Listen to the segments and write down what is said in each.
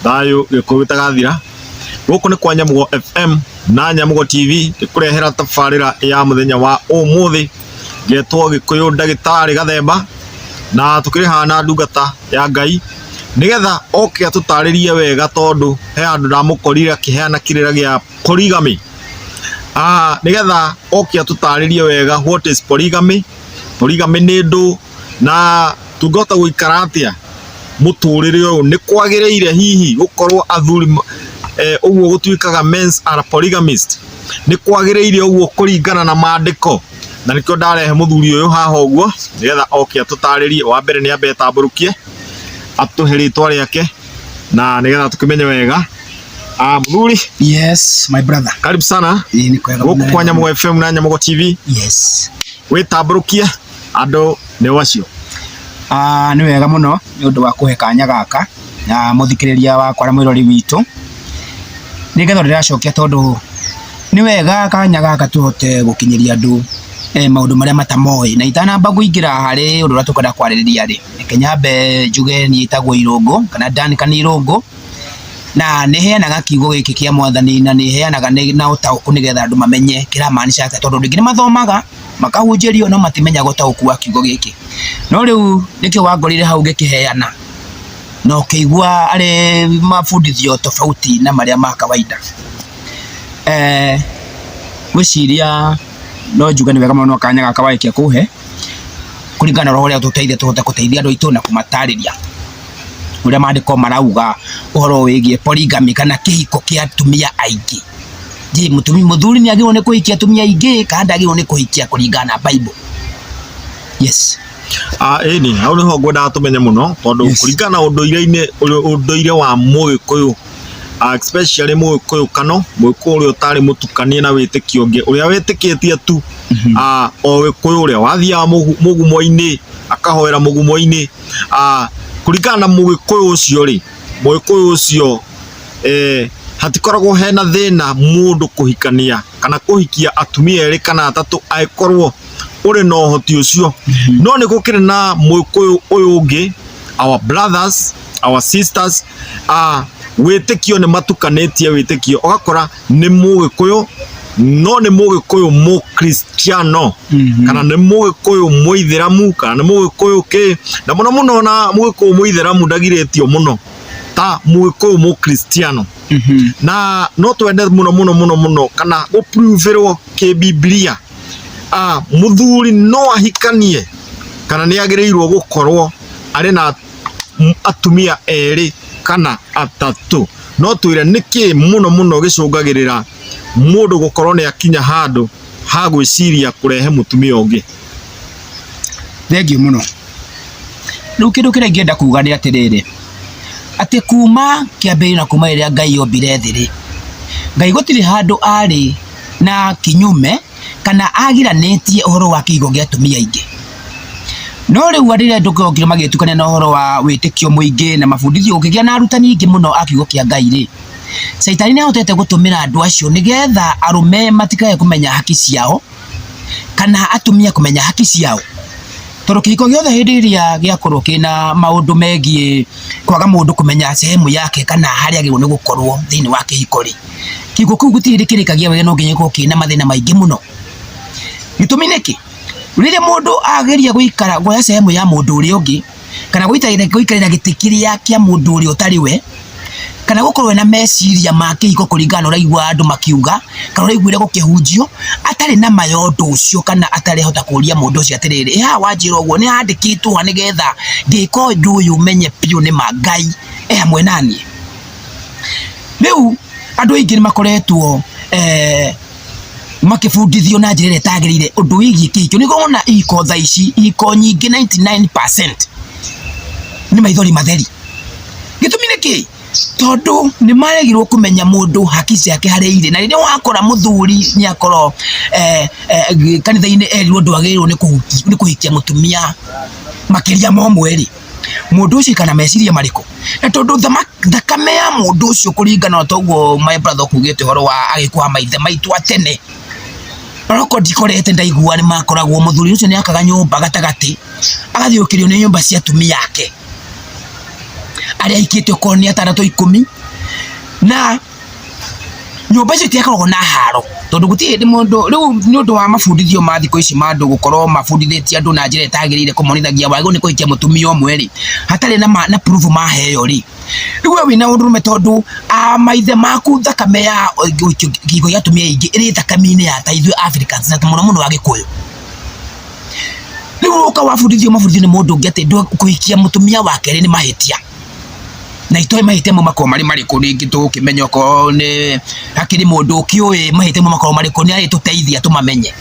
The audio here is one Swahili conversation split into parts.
Thayo gikuita gathira guku ni kwa Nyamugo FM na Nyamugo TV ikurehera tafarira ya muthenya wa umuthi getwo Gikuyu Ndagitari Gathemba na tukiri hana ndungata ya Ngai nigetha oke atutaririe wega tondu he andu ndamukorire akiheana kirira gia polygamy nigetha oke atutaririe wega what is polygamy. Polygamy ni ndu na tungota guikara atia muturire uyu ni kwagireire hihi gukorwo athuri uguo gutuikaga men's are polygamist ni kwagireire uguo kuringana na maandiko na nikyo ndarehe muthuri uyu haha uguo nigetha oke atutaririe wa mbere ni ambe tamburukie atuhiritwa riake na nigetha tukimenye wega muthuri. Yes my brother, karibu sana ni kwega guku kwa Nyamugo FM na Nyamugo TV. Yes witamburukie andu ni wacio. Ni wega muno ni undu wa kuhe kanya gaka na muthikiriria wakwa na mwirori witu nigetha ndiracokia tondu ni wega kanya gaka tuhote gukinyiria andu maundu maria matamoi na itanamba kuingira hari undu ratukada kwaririria ri kenyambe njuge ni itagwo irungu kana Dan kana irungu na ni heanaga kiugo giki kia mwathani na ni heanaga na utauku nigetha andu mamenye kira maanisha ati tondu ndingi mathomaga makahunjirio no matimenya gutauku wa kiugo giki no riu nikio wangorire hau gikiheana no kigwa ari mafundithio tofauti na maria ma kawaida gwiciria no njuga ni wega muno kanya gaka waikia kuhe kuringana na uria tuteithia tuhote kuteithia andu aitu na kumatariria uria maandiko marauga uhoro wigie polygamy kana kihiko kia atumia aingi. Je, muthuri ni agirwo ni kuhikia atumia aingi kana ndagirwo ni kuhikia kuringana na Bible? Yes. Ni au ni ho ngwenda tumenye muno tondu kuringana unduire wa Mugikuyu especially Mugikuyu kano Mugikuyu uria utari mutukanie na witikio ngi uria witikitie tu o Gikuyu uria wathia mugumo-ini akahoera mugumo-ini kuringana na Mugikuyu ucio ri Mugikuyu ucio hatikoragwo hena thina mundu kuhikania kana kuhikia atumia eri kana atatu aikorwo uri no hoti ucio no ni gukire na Mugikuyu uyu ungi our brothers our sisters witikio ni matukanetie witikio ogakora ni Mugikuyu no ni Mugikuyu mu Kristiano kana ni Mugikuyu muithiramu kana ni Mugikuyu ke na muno na Mugikuyu muithiramu ndagiretio muno ta Mugikuyu mu Kristiano na no twende muno kana uproverwo ke Biblia muthuri no ahikanie kana ni agireirwo gukorwo ari na atumia eri kana atatu no twire niki muno gicungagirira mundu gukorwo ni akinya handu ha gwiciria kurehe mutumia ungi. Thengiu muno. Riu kindu kiria ngienda kuga ni atiriri ati kuma kiambiri na kuma iria Ngai ombire thiri Ngai gutiri handu ari na kinyume kana agiranetie uhoro wa kiugo gia atumia aingi no riu arire ndukogire magitukania na uhoro wa witikio muingi na mafundithio ukigia na arutani ingi muno akiugo kia Ngai ri Saitani ni ahotete gutumira andu acio nigetha arume matikae kumenya haki ciao kana atumia kumenya haki ciao tondu kihiko giothe hindi iria giakorwo kina maundu megie kwaga mundu kumenya sehemu yake kana haria agirwo ni gukorwo thiini wa kihiko ri kihiko kiu gutiri kirikagia wega no nginya gikorwo kina mathina maingi muno gitumi niki riria mundu ageria guikara goya sehemu ya mundu uria ungi kana guikarira giti kiria kia mundu uria utari we kana gukorwo na meciria ma kihiko kuringana uraigua andu makiuga kana uraiguire gukihunjio atari na mayondo ucio kana atari hota kuria mundu ucio atiriri wanjira uguo ni handikitwo ha nigetha ngiko ndu uyu menye piu ni Ngai hamwe nani. Riu andu aingi ni makoretwo makifundithio na njira itagirire undu wigie kihiko ni gona iko tha ici iko nyingi 99% ni maithori matheri gitumi niki tondu ni maregirwo kumenya mundu haki ciake hareire na riria wakora muthuri ni akoro kanitha-ini erirwo ndwagirwo ni kuhikia mutumia makiria momweri mundu ucio kana meciria mariko na tondu thakame ya mundu ucio kuringana na toguo my brother kugite horo wa agikuha maithe maitu atene roko ndikorete ndaigua ni makoragwo muthuri ucio ni akaga nyumba gatagati agathiukirio ni nyumba cia atumia yake aria ikite ko ni 6-10 na nyumba icio itiakoragwo na haro tondu gutirĩ hĩndĩ mũndũ rĩu nĩ ũndũ wa mabundithio ma thikũ ici ma andũ gũkorwo mabundithĩtie andũ na njĩra ĩtagĩrĩire kũmonithagia wagĩrĩirwo nĩ kũhikia mũtumia ũmwe rĩ hatarĩ na proof maheo rĩ rĩu we wĩna ũndũrũme tondu maithe maku thakame ya gĩko gĩa atumia aingĩ ĩrĩ thakame-inĩ ya ta ithuĩ Africans na mũno mũno wa Gĩkũyũ rĩu ũka wabundithio mabundithio nĩ mũndũ ũngĩ atĩ kũhikia mũtumia wa kerĩ nĩ mahĩtia na itoe mahĩtia makorwo marĩ marĩkũ rĩngĩ tũkĩmenya okorwo nĩ hakĩrĩ mũndũ ũkĩũĩ mahĩtia makorwo marĩkũ nĩ arĩtũteithia tũmamenye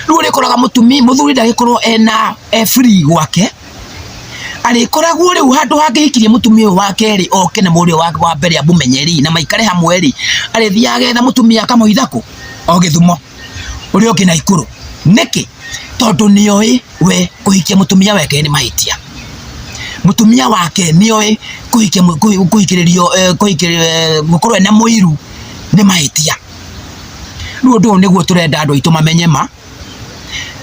rĩu ũrĩkoraga mũthuri ndagĩkorwo ena free gwake arĩkoragwo rĩu handũ hangĩhikirie mũtumia ũyũ wa kerĩ oke na mũriũ wake wa mbere amũmenyeri na maikare hamwe rĩ arĩthiaga getha mũtumia akamũhitha o Gĩthumo ũrĩa ũngĩ Naikuru nĩkĩ tondu nĩoĩ we kũhikia mũtumia wake nĩ mahĩtia mũtumia wake nĩoĩ kũhikĩrĩrio gũkorwo ena mũiru nĩ mahĩtia rĩu ũndũ ũyũ nĩguo tũrenda andũ aitũ mamenye ma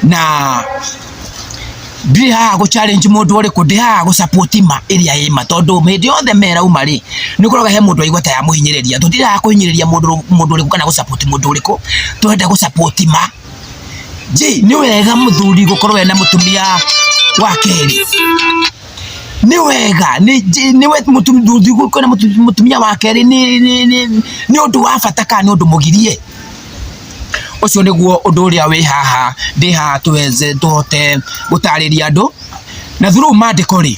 na ndirĩ haha gũ challenge mũndũ ũrĩkũ ndĩ haha gũ support ma ĩrĩa ĩma tondu hĩndĩ yothe merauma rĩ nĩ ũkoraga he mũndũ aigua ta yamũhinyĩrĩria tũtirĩ haha kũhinyĩrĩria mũndũ ũrĩkũ kana gũ support mũndũ ũrĩkũ tũrenda gũ support ma nĩ wega mũthuri gũkorwo ena mũtumia wa kerĩ nĩ wega nĩ we mũtumia wa kerĩ nĩ ũndũ wa bata kana nĩ ũndũ mũgirie ũcio nĩguo ũndũ ũrĩa wĩ haha ndĩ haha tũhote gũtarĩria andũ na through maandĩko rĩ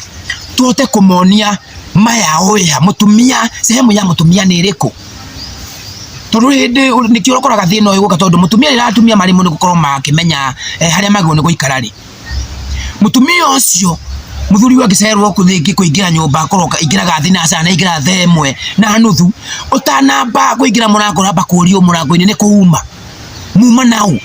tũhote kũmonia maya oya mũtumia sehemu ya mũtumia nĩ ĩrĩkũ tondu hĩndĩ nĩkĩo ũkoraga thĩna ũyũ gũka tondu mũtumia rĩrĩa atumia marĩ mũno gũkorwo makĩmenya harĩa magĩrĩirwo nĩ gũikara rĩ mũtumia ũcio muthuri wake cerwo kũthĩngĩ kũingĩra nyũmba akorwo ingĩraga thinacara na ingĩra 1:30 ũtanamba kũingĩra mũrango ramba kũũrio mũrango-inĩ nĩ kũuma muma nau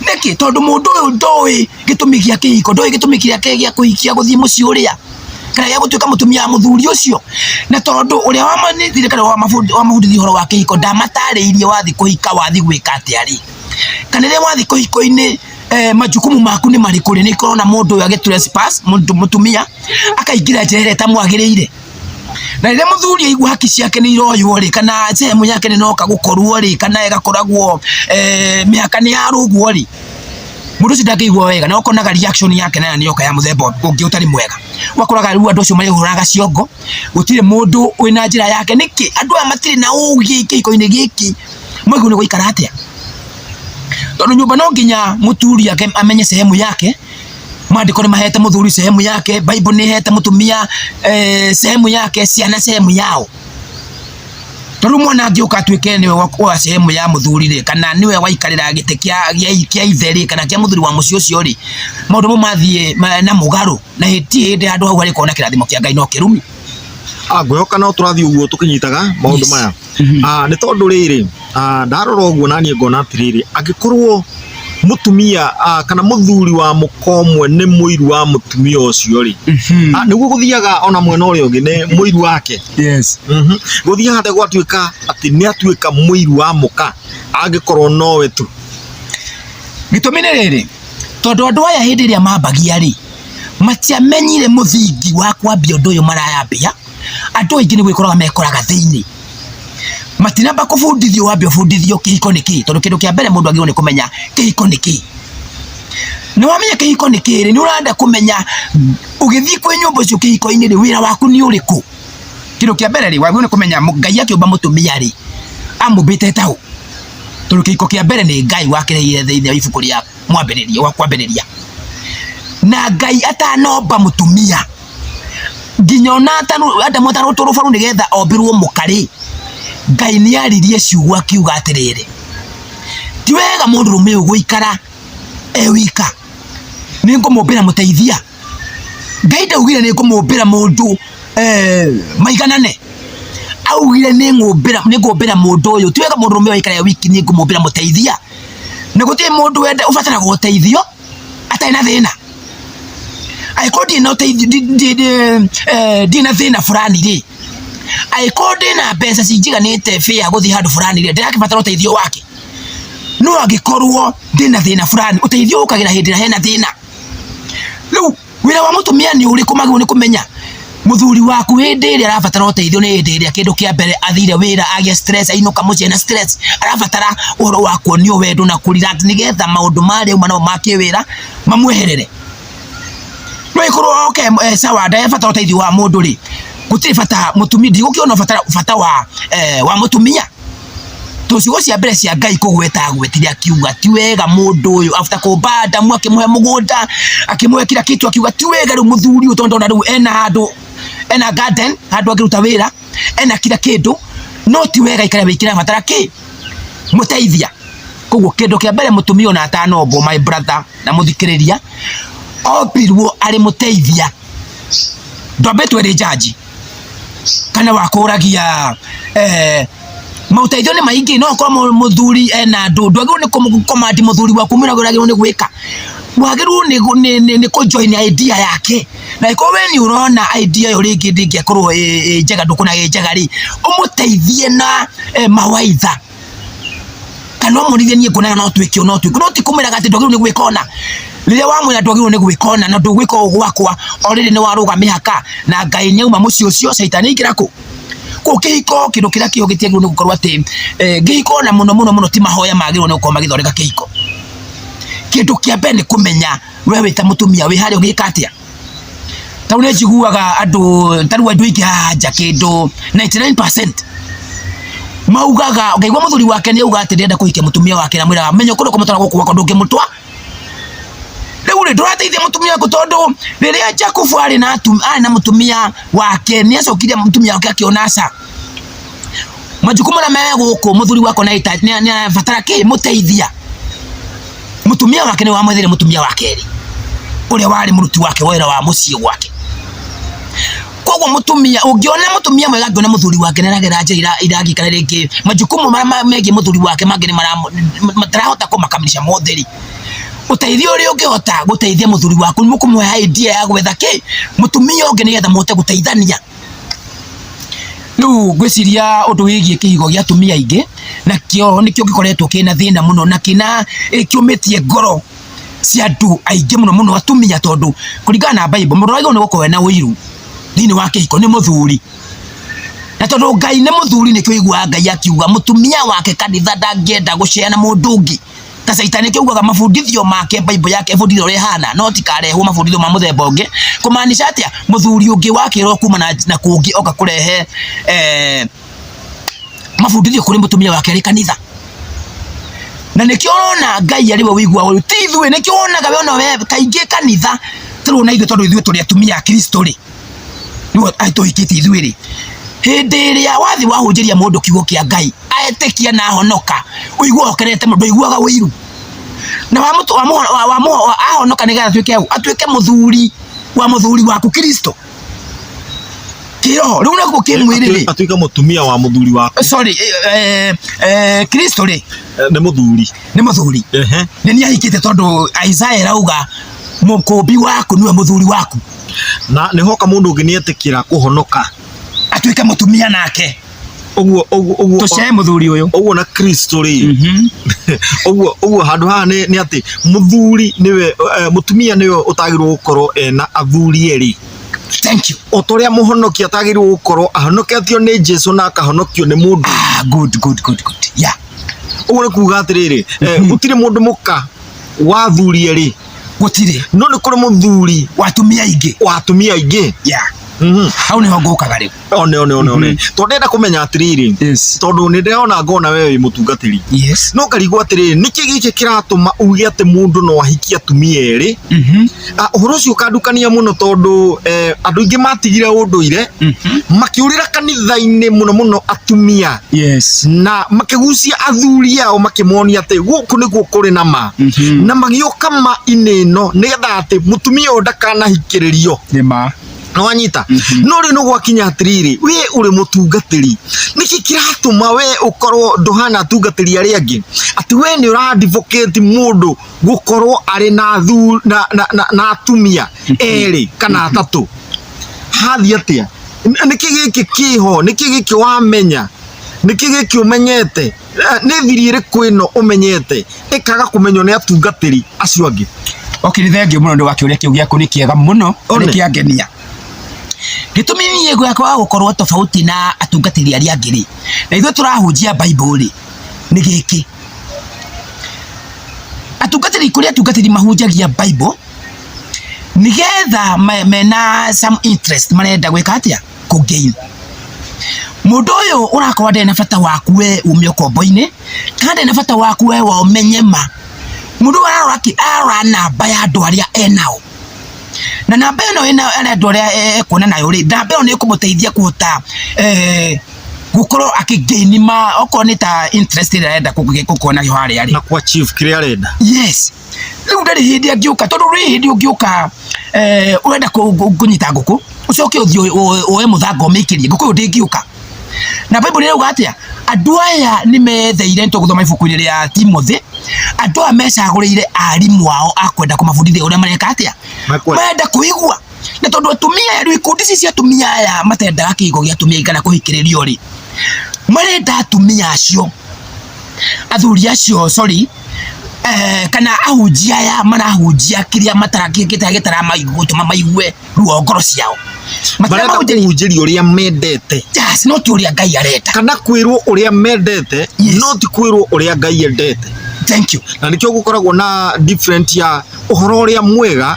nĩkĩ tondu mũndũ ũyũ ndoĩ gĩtũmi gĩa kĩhiko ndoĩ gĩtũmi gĩake gĩa kũhikia gũthiĩ mũciĩ ũrĩa kana gĩa gũtuĩka mũtumia wa mũthuri ũcio na tondu ũrĩa wamanithire kana wamahundithia ũhoro wa kĩhiko ndamatarĩirie wathi kũhika wathi gwĩka atĩa rĩ kana rĩrĩa wathi kũhiko-inĩ majukumu maku nĩ marĩkũ rĩ nĩ ikorwo na mũndũ ũyũ agĩtrespass mũtumia akaingĩra njĩra ĩrĩa ĩtamwagĩrĩire na rĩrĩa mũthuri aigua haki ciake nĩ iroywo rĩ kana sehemu yake nĩ noka gũkorwo rĩ kana ĩgakoragwo mĩhaka nĩ yarũgwo rĩ mũndũ ũcio ndangĩigua wega na ũkonaga reaction yake nayo nĩyoka ya mũthemba ũngĩ ũtarĩ mwega wakoraga rĩu andũ acio marĩhũraga ciongo gũtirĩ mũndũ wĩna njĩra yake nĩkĩ andũ aya matirĩ na ũũgĩ kĩhiko-inĩ gĩkĩ mwagĩrĩirwo nĩ gũikara atĩa tondu nyumba no nginya mũturi amenye sehemu yake maandĩko nĩ mahete mũthuri sehemu yake Bible nĩ hete mũtumia sehemu yake ciana sehemu yao tondu mwana angĩũka atuĩke nĩwe wa sehemu ya mũthuri rĩ kana nĩwe waikarĩra gĩtĩ kĩa ithe rĩ kana kĩa mũthuri wa mũciĩ ũcio rĩ maũndũ mathiĩ na mũgarũ na hĩndĩ handũ hau harĩ korwo na kĩrathimo kĩa Ngai no kĩrumi ngwĩhoka no tũrathiĩ ũguo tũkĩnyitaga maũndũ maya nĩ tondu rĩrĩ ndarora ũguo naniĩ ngona atĩrĩrĩ angĩkorwo mũtumia kana mũthuri wa mũkomwe nĩ mũiru wa mũtumia ũcio rĩ nĩguo gũthiaga ona mwena ũrĩa ũngĩ nĩ mũiru wake gũthiaga hata gwatuĩka atĩ nĩ atuĩka mũiru wa mũka angĩkorwo nowe tu gĩtũmi nĩ rĩrĩ tondu andũ aya hĩndĩ ĩrĩa mambagia rĩ matiamenyire mũthingi wa kwambia ũndũ ũyũ marayambia andũ aingĩ nĩ gwĩkoraga mekoraga thĩinĩ matinamba kũbundithio wambia ũbundithio kĩhiko nĩ kĩĩ tondu kĩndũ kĩa mbere mũndũ agĩrĩirwo nĩ kũmenya kĩhiko nĩ kĩĩ nĩ wamenya kĩhiko nĩ kĩĩ rĩ nĩ ũrenda kũmenya ũgĩthiĩ kwĩ nyũmba ũcio kĩhiko-inĩ rĩ wĩra waku nĩ ũrĩkũ kĩndũ kĩa mbere rĩ wagĩrĩirwo nĩ kũmenya Ngai akĩũmba mũtumia rĩ amũmbĩte taũ tondu kĩhiko kĩa mbere nĩ Ngai wakĩreire thĩinĩ wa ibuku rĩa mwambĩrĩria wa kwambĩrĩria na Ngai atanomba mũtumia nginya ona Adamu atarutũrwo baru nĩgetha ombĩrwo mũkarĩ Ngai nĩ aririe ciugo akiuga atĩrĩrĩ ti wega mũndũrũme ũyũ gũikara wika nĩ ngũmũmbĩra mũteithia Ngai ndaugire nĩ ngũmũmbĩra mũndũ maiganane augire nĩ ngũmbĩra mũndũ ũyũ ti wega mũndũrũme ũyũ aikare wiki nĩ ngũmũmbĩra mũteithia na gũtirĩ mũndũ wenda ũbataraga ũteithio atarĩ na thĩna aĩkorwo ndina thĩna fulani rĩ aĩkorwo ndĩna mbeca cinjiganĩte fĩa gũthiĩ handũ fulani rĩ ndĩrakĩbatara ũteithio wake no angĩkorwo ndĩna thĩna fulani ũteithio ũkagĩra hĩndĩ ĩrĩa hena thĩna rĩu wĩra wa mũtumia nĩ ũrĩkũ magĩrĩirwo nĩ kũmenya muthuri waku hindi iri arabatara uteithio ni hindi iri kindu kia mbere athire wira agia stress ainuka mucie na stress arabatara uhoro wa kuonio wendo na kurira nigetha maundu mari uma no makie wira mamweherere no ikoro okay sawa nda batara uteithio wa mundu ri gutiri bata mutumia ndigukiona bata wa mutumia tucigo cia mbere cia Ngai kugweta gwetiria kiuga ti wega mundu uyu after kubanda mu akimuhe mugunda akimuhe kila kitu akiuga ti wega ru muthuri utondo na ru ena garden handu agiruta wira ena kila kindu no ti wega ikara wikira batara ki muteithia koguo kindu kia mbere mutumia ona atanombo my brother na muthikiriria obirwo ari muteithia ndobetwe ri jaji kana wakuragia mauteithio ni maingi no kwa muthuri ena ndundu agirwo ni command muthuri waku mwira agirwo ni gwika wagirwo ni ko join idea yake na iko we ni urona idea yo ringi ndingiakorwo njega ndukuna njega ri umuteithie na mawaitha kana umurithie nie ngona no twikio no ti kumira gati ndogirwo ni gwikona riria wamwira ndogirwo ni gwikona na ndugwika gwakwa already ni waruga mihaka na Ngai nyauma muci ucio shaitani ingirako kihiko kindu kiria kio gitiagirwo ni gukorwo ati ngihiko na muno ti mahoya magirwo ni gukorwo magithoreka kihiko kindu kia mbere ni kumenya we wita mutumia wi hari ugika atia tau ni njiguaga andu taru andu ingi haja kindu 99% maugaga ngaigua muthuri wake ni auga ati ndenda kuhikia mutumia wake na mwira menyo kuno kumutwara guku wako ndungimutwa riu ri ndurateithia mutumia waku tondu riria Jacob ari na mutumia wake ni acokirie mutumia wake akionasa majukumu na mewe guku muthuri wako na ita ni batara ki muteithia mutumia wake ni wamwethire mutumia wake ri uria wari muruti wake wira wa mucie gwake koguo mutumia ungiona mutumia mwega ngiona muthuri wake neragera njira iragikana ringi majukumu megi muthuri wake mangi ni matarahota kumakamilisha motheri uteithio uri ungihota guteithia muthuri waku ni mukumuhe idea ya gwetha ki mutumia ungi nigetha muhote guteithania nu gwiciria undu wigie kihigo gia atumia ingi na kio nikio gikoretwo kina thina muno na kina kiumitie ngoro cia andu aingi muno atumia tondu kuringana na Bible mundu waigo ni gukorwo na wiru thini wa kihiko ni muthuri na tondu Ngai ni muthuri nikio igua Ngai akiuga mutumia wake kanitha ndangienda guceana mundu ungi ta saitani kiugaga mafundithio make Bible yake fundithio rehana no tikarehwo mafundithio ma muthemba ungi kumaanisha atia muthuri ungi wake ro kuma na kungi oka kurehe mafundithio kuri mutumia wake ari kanitha na nikio ona Ngai ari we wigua uri tithwe nikio onaga we ona we kaingi kanitha turona ithu tondu ithu turi atumia a Kristo ri niwe aitohikite ithuĩ ri hindi iria wathi wahunjiria mundu kiugo kia Ngai aetikia na honoka uigua okerete mundu iguaga wiru na ahonoka nigetha atuike muthuri wa muthuri waku Kristo kiro riu nakuo kimwiri ri atuike mutumia wa muthuri waku sorry Kristo ri ni muthuri ni ni ahikite tondu Isaiah rauga mukumbi waku niwe muthuri waku na ni hoka mundu ungi nietikira kuhonoka atuike mutumia nake oguo tucee muthuri uyu oguo na Kristo ri oguo handu ha ni ati muthuri niwe mutumia niwe utagirwo gukorwo ena athuri eri thank you otoria muhonokia atagirwo gukorwo ahonoketio ni Jesu na akahonokio ni mundu good yeah oguo ni kuga atiriri gutire mundu muka wa athuri eri gutire no ni kuri muthuri watumia ingi yeah hau ni hongukaga riu one tondenda kumenya atiriri tondu ni ndirona ngona wewe wi mutungatiri no ngarigwo atiriri niki giki kiratuma uge ati mundu no ahikie atumia eri uhoro ucio ukandukania muno tondu andu ingi matigire unduire makiurira kanitha-ini muno atumia na makigucia athuri ao makimonia ati guku niguo kuri na ma na magioka ma ineno nigetha ati mutumia uyu ndakanahikiririo nwanyita no ri no gwakinya atiriri we uri mutungatiri niki kiratuma we ukorwo nduhana tungatiri ari angi ati we ni ura advocate mundu gukorwo ari na na atumia eri kana atatu hathi atia niki giki kiho niki giki wamenya niki giki umenyete ni thiri iri kwino umenyete ikaga kumenyo ni atungatiri acio angi okay thank you muno ndi wakiuria kiu giaku ni kiega muno ni kiangenia gitumi niĩ gwakwa gukorwo tofauti na atungatĩri arĩa angĩ rĩ, na ithuĩ tũrahunjia Bible rĩ, nĩ gĩkĩ. Atungatĩri mahunjagia Bible nigetha mena some interest marenda gwĩka atĩa kũgain. Mũndũ ũyũ ũrakorwo ndena bata waku we ume ũkombo-inĩ, kana ndena bata waku we wa ũmenye ma. Mũndũ arora namba ya andũ arĩa enao, na namba ĩno ĩna andũ arĩa ekuona nayo rĩ, namba ĩyo nĩ ĩkũmũteithia kũhota gukorwo akĩgain ma okorwo nĩ ta interest ĩrĩa arenda gũkorwo harĩa rĩ, na kwa chief kĩrĩa arenda. Yes, rĩu ndarĩ hĩndĩ angĩũka, tondũ rĩ hĩndĩ ũngĩũka ũrenda kũnyita ngũkũ ũcoke ũthiĩ woe mũthanga ũmĩikĩrie ngũkũ ĩyo ndĩngĩũka. Na Bible ĩrauga atĩa? Andũ aya nĩ metheire, tũgũthoma ibuku-inĩ rĩa Timothy, andũ aya mecagũrĩire arimũ ao a kwenda kũmabundithia ũrĩa mareka atĩa, marenda kũigua. Na tondũ atumia rĩu ikundi ici cia atumia aya matendaga kĩhigo gĩa atumia kana kũhikĩrĩrio rĩ, marenda atumia acio, athuri acio kana ahunjia aya marahunjia kĩrĩa gĩtaramagũtũma maigue ruo ngoro ciao. Marenda kũhunjĩrio ũrĩa mendete. Yes, no ti ũrĩa Ngai arenda. Kana kwĩrwo ũrĩa mendete, no ti kwĩrwo ũrĩa Ngai endete. Thank you. Na nĩkĩo gũkoragwo na different ya ũhoro ũrĩa mwega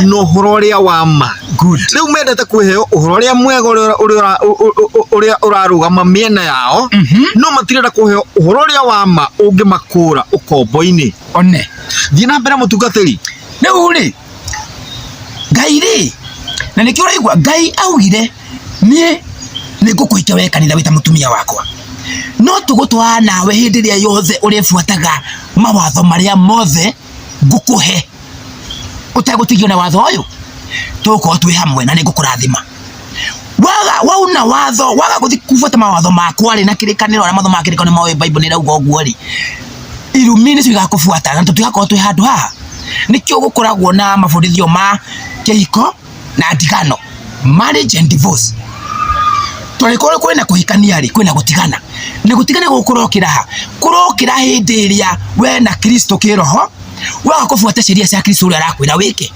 na ũhoro ũrĩa wa ma. Good. Rĩu mendete kũheo ũhoro ũrĩa mwega ũrĩa ũrarũgama mĩena yao, no matirenda kũheo ũhoro ũrĩa wa ma ũngĩmakũra ũkombo-inĩ. One. Thiĩ na mbere mũtungatĩri. Rĩu rĩ, Ngai rĩ, na nĩkĩo ũraigua Ngai augire niĩ nĩngũkũhikia we kanitha wĩta mũtumia wakwa, no tũgũtwara nawe hĩndĩ ĩrĩa yothe ũrĩbuataga mawatho marĩa mothe ngũkũhe, ũtegũtigio na watho ũyũ, tũgũkorwo twĩ hamwe na nĩngũkũrathima. Wauna watho, waga gũthiĩ kubuata mawatho makwa rĩ na kĩrĩkanĩro arĩa mathomaga kĩrĩkanĩro mawe Bible nĩrauga ũguo rĩ, irumi nĩcio igakũbuata na tũtigakorwo twĩ handũ haha. Nĩkĩo gũkoragwo na mabundithio ma kĩhiko na ndigano, marriage and divorce. Tũrĩkorwo kwĩna kũhikania rĩ, kwĩna gũtigana. Nĩ gũtigana gũkũrokĩra ha? Kũrokĩra hĩndĩ ĩrĩa we na Kristo kĩroho waga kũbuata ciĩria cia Kristo ũrĩa arakwĩra wĩke.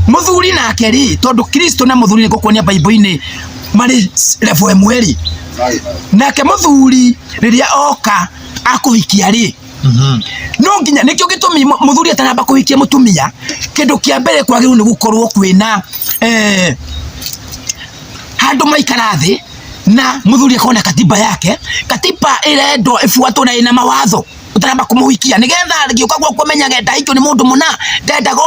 Mũthuri nake rĩ, tondũ Kristo na mũthuri nĩ gũkuonia Bible-inĩ marĩ level ĩmwe rĩ, nake mũthuri rĩrĩa oka akũhikia rĩ, no nginya nĩkĩo gĩtũmi mũthuri atanamba kũhikia mũtumia, kĩndũ kĩa mbere kwagĩrĩirwo nĩ gũkorwo kwĩna handũ maikara thĩ na mũthuri akona katiba yake, katiba ĩrendwo ĩbuatwo na ĩna mawatho utaramba kumuhikia nigetha ngĩuka gwa kũmenyage ndahikio nĩ mũndũ mũna ndendaga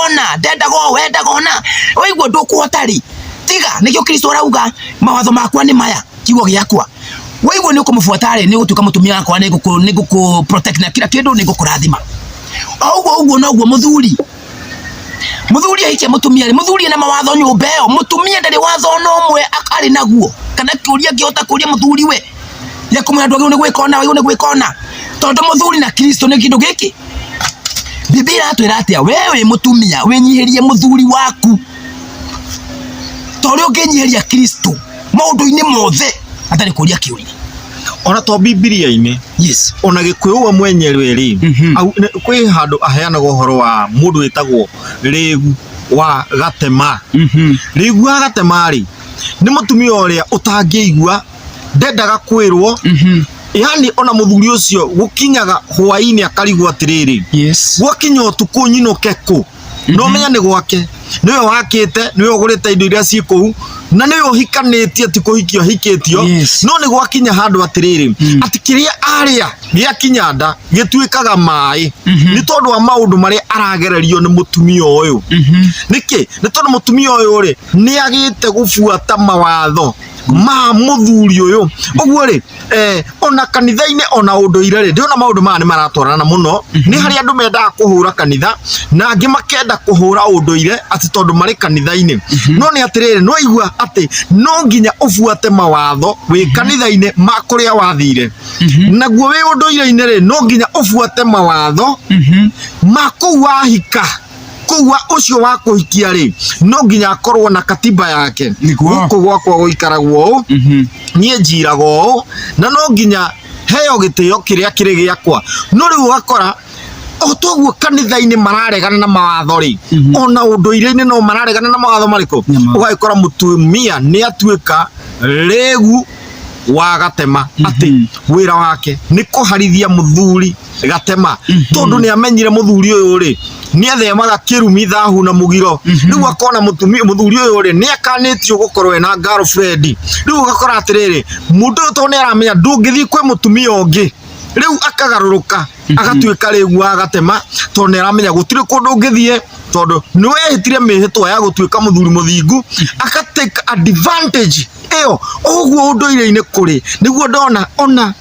wendaga ona waigua ndũkũhota rĩ tiga nĩkĩo Kristo arauga mawatho makwa nĩ maya kiugo gĩakwa waigua nĩ ũkũmũbuata rĩ nĩ ũgũtuĩka mũtumia wakwa nĩ gũkũ protect na kila kĩndũ nĩ gũkũrathima ũguo noguo mũthuri ahikia mũtumia rĩ mũthuri ena mawatho nyũmba ĩyo mũtumia ndarĩ watho no ũmwe arĩ naguo kana kĩũria ngĩhota kũria mũthuri we ya kũmwĩra ndwagĩrĩirwo nĩ gwĩka ona tondũ mũthuri na Kristo nĩ kĩndũ gĩkĩ Biblia atwĩra atĩa wewe mũtumia wĩnyihĩrie mũthuri waku tondũ ũngĩnyiheria Kristo maũndũ-inĩ mothe atarĩ kũria kĩũria ona to Biblia-inĩ yes ona Gĩkũyũ mwenyewe rĩ kwĩ handũ aheanaga ũhoro wa mũndũ wĩtagwo Rĩgu wa Gatema Rĩgu wa Gatema rĩ nĩ mũtumia ũrĩa ũtangĩigua ndendaga kwĩrwo yani ona mũthuri ũcio gũkinyaga hwaĩ-inĩ akarigwo atĩrĩrĩ yes gwakinya ũtukũ nyinũke kũ no menya nĩ gwake nĩwe wakĩte nĩwe ũgũrĩte indo iria ciĩ kũu na nĩwe ũhikanĩtie ti kũhikio hikĩtio no nĩ gwakinya handũ atĩrĩrĩ atĩ kĩrĩa arĩa gĩakinya nda gĩtuĩkaga maĩ nĩ tondũ wa maũndũ marĩa aragererio nĩ mũtumia ũyũ nĩkĩ nĩ tondũ mũtumia ũyũ rĩ nĩ agĩte gũbuata mawatho ma mũthuri ũyũ ũguo rĩ ona kanitha-inĩ ona ũndũire rĩ ndĩona maũndũ maya nĩ maratwarana mũno nĩ harĩ andũ mendaga kũhũra kanitha na angĩ makenda kũhũra ũndũire atĩ tondũ marĩ kanitha-inĩ no nĩ atĩrĩrĩ no igua atĩ no nginya ũbuate mawatho wĩ kanitha-inĩ ma kũrĩa wathire naguo wĩ ũndũire-inĩ rĩ no nginya ũbuate mawatho ma kũu wahika kũu ũcio wa kũhikia rĩ no nginya akorwo na katiba yake gũkũ gwakwa gũikaragwo ũũ niĩ njiraga ũũ na no nginya heo gĩtĩo kĩrĩa kĩrĩ gĩakwa no rĩu ũgakora otoguo kanitha-inĩ mararegana na mawatho ri ona ũndũire-inĩ no mararegana na mawatho marĩkũ ũgagĩkora mũtumia nĩ atuĩka rĩgu wa gatema ati wĩra wake nĩ kũharithia mũthuri gatema tondu nĩ amenyire mũthuri ũyũ ri nĩ athemaga kĩrumi thahu na mũgiro rĩu akona mũthuri ũyũ ri nĩ akanĩtio gũkorwo ena girlfriend rĩu ũgakora atĩrĩrĩ mũndũ ũyũ to nĩ aramenya ndũngĩthiĩ kwĩ mũtumia ũngĩ rĩu akagarũrũka agatuĩka rĩgu wa gatema to nĩ aramenya gũtirĩ kũndũ ũngĩthiĩ tondu nĩ wehĩtire mĩhĩtwa ya gũtuĩka mũthuri mũthingu akatake advantage ĩyo ũguo ũndũire-inĩ kũrĩ nĩguo ndona ona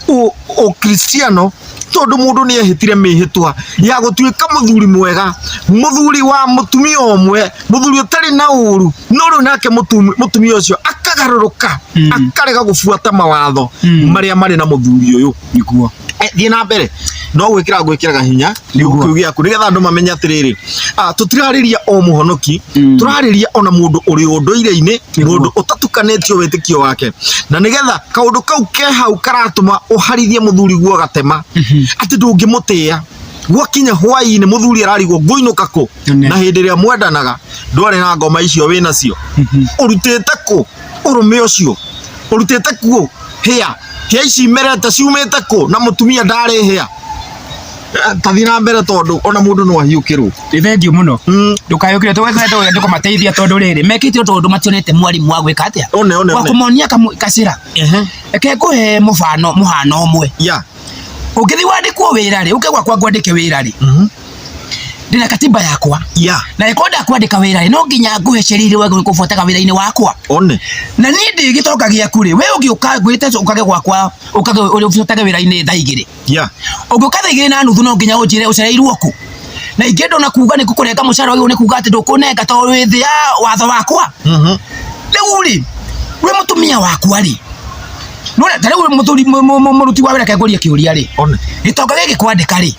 Ũkristiano tondu mũndũ nĩ ehĩtire mĩhĩtwa ya gũtuĩka mũthuri mwega mũthuri wa mũtumia ũmwe mũthuri ũtarĩ na ũru no rĩu nake mũtumia ũcio akagarũrũka akarega gũbuata mawatho marĩa marĩ na mũthuri ũyũ nĩguo thiĩ na mbere no gwĩkĩra hinya nĩguo gĩaku nĩgetha andũ mamenye atĩrĩrĩ tũtirarĩria o mũhonoki tũrarĩria ona mũndũ ũrĩ ũndũire-inĩ mũndũ ũtatukanĩtio wĩtĩkio wake na nĩgetha kaũndũ kau ke hau karatũma ũharithie mũthuri guo gatema atĩ ndũngĩmũtĩa gwakinya hwaĩ-inĩ mũthuri ararigwo ngũinũka kũ na hĩndĩ ĩrĩa mwendanaga ndwarĩ na ngoma icio wĩ nacio ũrutĩte kũ ũrũme ũcio ũrutĩte kũ hĩa ici merete ciumĩte kũ na mũtumia ndarĩ hĩa tathi na mbere tondu ona mũndũ no ahiũkĩrwo thengiũ mũno ndũkayũkĩre tũkũmateithia tondu rĩrĩ mekĩte tondu mationete mwarimũ wa gwĩka atĩa wa kũmonia kacĩra reke ngũhe mũhano ũmwe ũngĩthiĩ wandĩkwo wĩra rĩ ũke gwakwa ngwandĩke wĩra rĩ ndĩna katiba yakwa na ĩkwenda kwandĩka wĩra no nginya ngũhe ceriri wa gũbuataga wĩra-inĩ wakwa na niĩ ndĩ gĩtonga gĩaku rĩ we ũngĩũka ngwĩte ũkage gwakwa ũkage ũbuatage wĩra-inĩ thaa igĩrĩ ũngĩũka thaa igĩrĩ na nuthu no nginya ũnjĩre ũcereirwo kũ na ingĩ ndona kuga nĩ kũkũrenga mũcara ũyũ nĩ kuga atĩ ndũkũnenga tondũ wĩ thĩ ya watho wakwa rĩu rĩ we mũtumia wakwa rĩ no ta rĩu mũruti wa wĩra kengũria kĩũria rĩ gĩtonga gĩkĩ kwandĩka rĩ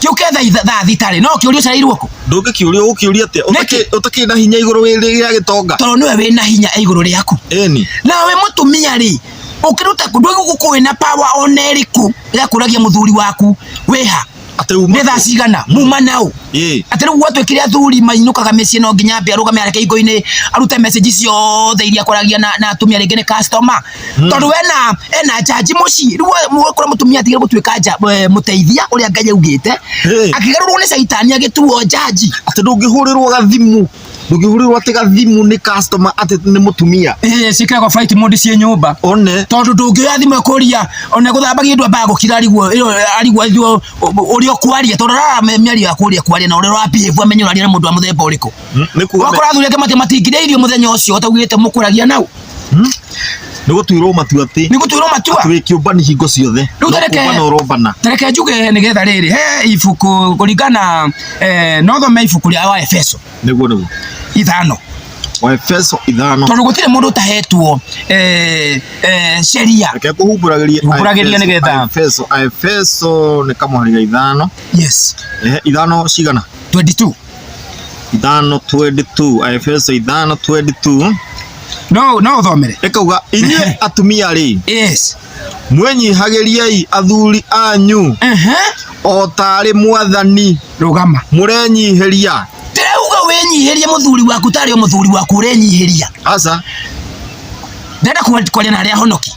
kiuke thaa thita rĩ no kĩũria ũcereirwo kũ ndũngĩkĩũria ũkĩũria atĩa ũtakĩrĩ na hinya igũrũ rĩa gĩtonga tondũ nĩwe wĩna hinya igũrũ rĩaku nawe mũtumia rĩ ũkĩruta ndũgũkũĩ na power ona ĩrĩkũ ya kũragia mũthuri waku wĩha nĩ thaa cigana muma nao atĩ rĩu gwatuĩkire athuri mainũkaga mĩciĩ no nginya mbia arũgame areke ingo-inĩ arute message ciothe iria akwaragia na atumia rĩngĩ nĩ customer tondũ ena jaji mũciĩ rĩu ũkora mũtumia atigire gũtuĩka mũteithia ũrĩa Ngai augĩte akĩgarũrwo nĩ caitani agĩtuo jaji atĩ ndũngĩhũrĩrwo gathimũ ndũngĩhũrĩrwo atĩ gathimũ nĩ customer atĩ nĩ mũtumia ciĩkĩragwo flight mode ciĩ nyũmba tondũ ndũngĩoya thimũ ĩkũria ona gũthambagia ndũ ambaga gũkira arigwo ũrĩa ũkwaria tondũ rara mĩario ya kwaria na ũrĩa ũrabehave amenye ũraria na mũndũ wa mũthemba ũrĩkũ wakora athuri ake matingĩrĩirio mũthenya ũcio ũtaugĩte mũkũragia nao nĩ gũtuĩrwo matua atĩ wĩ kĩũmbani hingo ciothe no kũmbana ũrombana tareke njuge nĩgetha rĩrĩ he ibuku kũringana no thome ibuku rĩa wa Efeso nĩguo 5 wa Efeso 5 tondũ gũtirĩ mũndũ ũtahetwo sheria reke kũhumbũragĩria nĩgetha Efeso nĩ kamũhari 5 5 cigana 22 5:22 Efeso 5:22 no uthomere ekauga inyuĩ atumia rĩ mwenyihagĩriai athuri anyu o tarĩ mwathani rũgama mũrenyihĩria ndĩrauga wĩnyihĩrie mũthuri waku tarĩ o mũthuri waku ũrenyihĩria aca ndenda kwaria na arĩa honoki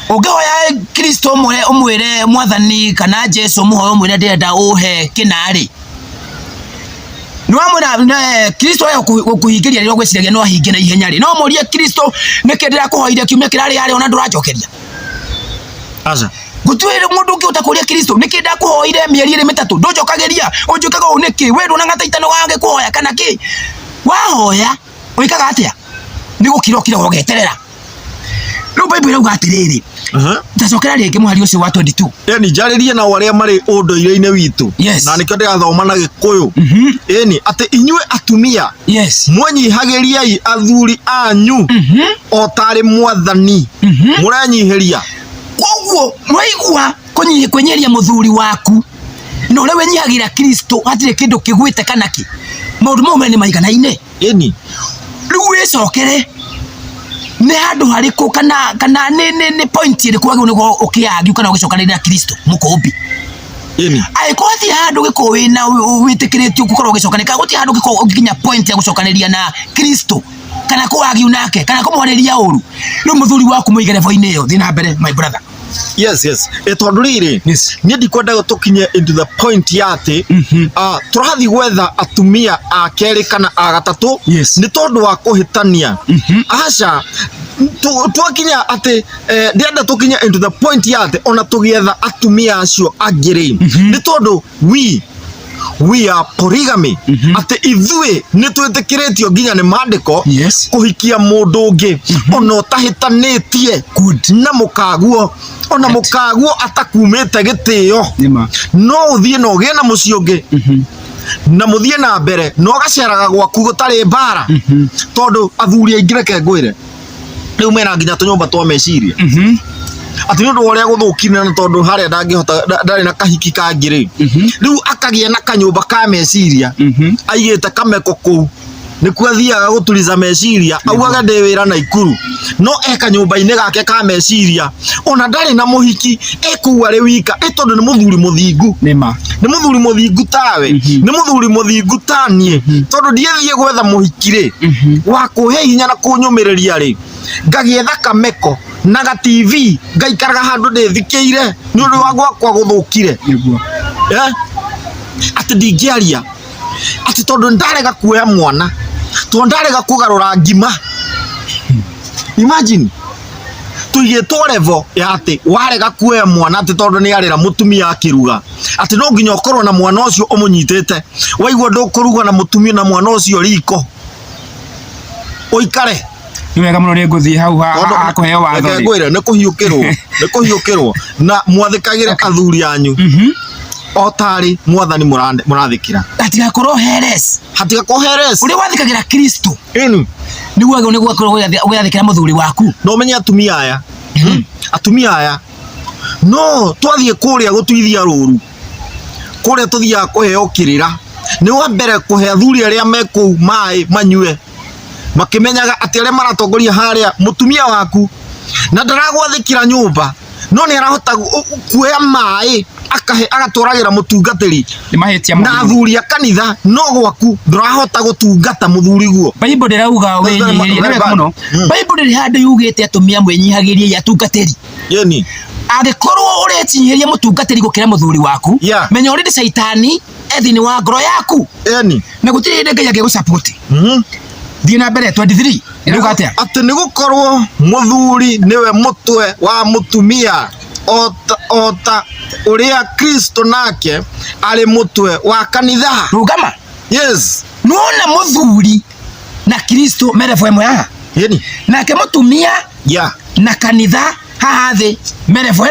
ũngĩhoya Kristo ũmwĩre mwathani kana Jesu mũhoya ũmwĩre ndĩrenda ũhe kĩnarĩ nĩwamwĩra Kristo gũkũhingĩria rĩrĩa ũgwĩciragia no ahinge na ihenya rĩ no mũrie Kristo nĩkĩ ndĩrakũhoire kiumia kĩrarĩ harĩa ona ndũranjokeria gũtuĩre mũndũ ũngĩ ũtakũria Kristo nĩkĩ ndakũhoire mĩeri 3 ndũnjokagĩria ũnjũkaga ũũ nĩkĩ we ndũna ngataitano wange kũhoya kana kĩ wahoya ũikaga atĩa nĩ gũkira ũgeterera rĩu Bible irauga atĩrĩrĩ ndacokera rĩngĩ mũhari ũcio wa 22 njarĩrie na arĩa marĩ ũndũire-inĩ witũ na nĩkĩo ndĩrathoma na Gĩkũyũ atĩ inyuĩ atumia mwenyihagĩriai athuri anyu o tarĩ mwathani mũrenyihĩria koguo mwaigua kwenyeria mũthuri waku na ũrĩa wenyihagĩra Kristo hatirĩ kĩndũ kĩgwĩte kana kĩ maũndũ mau nĩ maiganaine rĩu wĩcokere nĩ handũ harĩkũ kana nĩ point ĩrĩkũ wagĩrĩirwo nĩguo ũkĩagiu kana ũgĩcokanĩrĩra Kristo mũkũmbi Yeni. Aikoti handu giko wina witikiritio gukorwo gicokaneka guti handu giko gikinya point ya gucokaniria na Kristo kana ko agi unake kana ko mwareria uru no muthuri waku muigere voine yo thina mbere my brother. Yes. Tondu riri Yes. ni ndikwenda gutukinye into the point yati turathi gwetha atumia a keri kana a gatatu Yes. ni tondu wa kuhitania. Acha twakinya ati ndienda tukinya into the point yati ona tugietha atumia acio angiri ni tondu we are polygamy. Ati ithui ni twitikiritio nginya ni mandiko Yes. kuhikia mundu ungi ona utahitanitie na mukaguo ona mukaguo atakumite gitio no uthie no gie na muci ungi na muthie na mbere no gaceraga gwaku gutari mbara tondu athuri aingi reke ngwire riu mena nginya tunyumba twa meciria ati ni undu uria guthukire na tondu haria ndangihota ndari na kahiki kangiri riu akagia na kanyumba ka meciria aigite kameko kuu ni kwathiaga gutuliza meciria augaga ndi wira na ikuru no eka nyumba-ini gake ka meciria ona ndari na muhiki ekuu ari wika tondu ni muthuri muthingu ni muthuri muthingu tawe ni muthuri muthingu tanie tondu ndiethie gwetha muhiki ri wa kuhe hinya na kunyumiriria ri ngagietha kameko na ga TV ngaikaraga handu ndithikiire ni undu wa gwakwa guthukire ati ndingiaria ati tondu ndarega kuoya mwana tondu ndarega kugarura ngima. Imagine tuigitwo level ya ati warega kuoya mwana ati tondu ni arira mutumia akiruga ati no nginya ukorwo na mwana ucio umunyitite waigua ndukuruga na mutumia na mwana ucio riko uikare ni wega muno ni nguthii hau ha kuheo watho ri ngwire ni kuhiukirwo na mwathikagire athuri anyu otari mwathani murathikira hatigakorwo heres uri wathikagira Kristo inu niguo ni gwakorwo gwathikira muthuri waku no menye atumia aya no twathie kuria gutuithia ruru kuria tuthia kuheo kirira ni wa mbere kuhe athuri aria meku mai manyue makimenyaga ati aria maratongoria haria mutumia waku na ndaragwathikira nyumba no ni arahota kuoya mai agatwaragira mutungatiri ni mahitia na athuri a kanitha no gwaku ndurahota gutungata muthuri guo. Bible ndirauga winyihirie ni wega muno. Bible ndi handu yugite atumia mwenyihagirie atungatiri yeni agikorwo uretinyihiria mutungatiri gukira muthuri waku menya uri shaitani ethini wa ngoro yaku yeni na gutiri ndenga yake gusupport thie na mbere 23 iruga atia ati ni gukorwo muthuri niwe mutwe wa mutumia ota uria Kristo nake ari mutwe wa kanitha rugama. Yes, nuona muthuri na Kristo merevo emwe haha yeni nake mutumia na kanitha haha thi merevo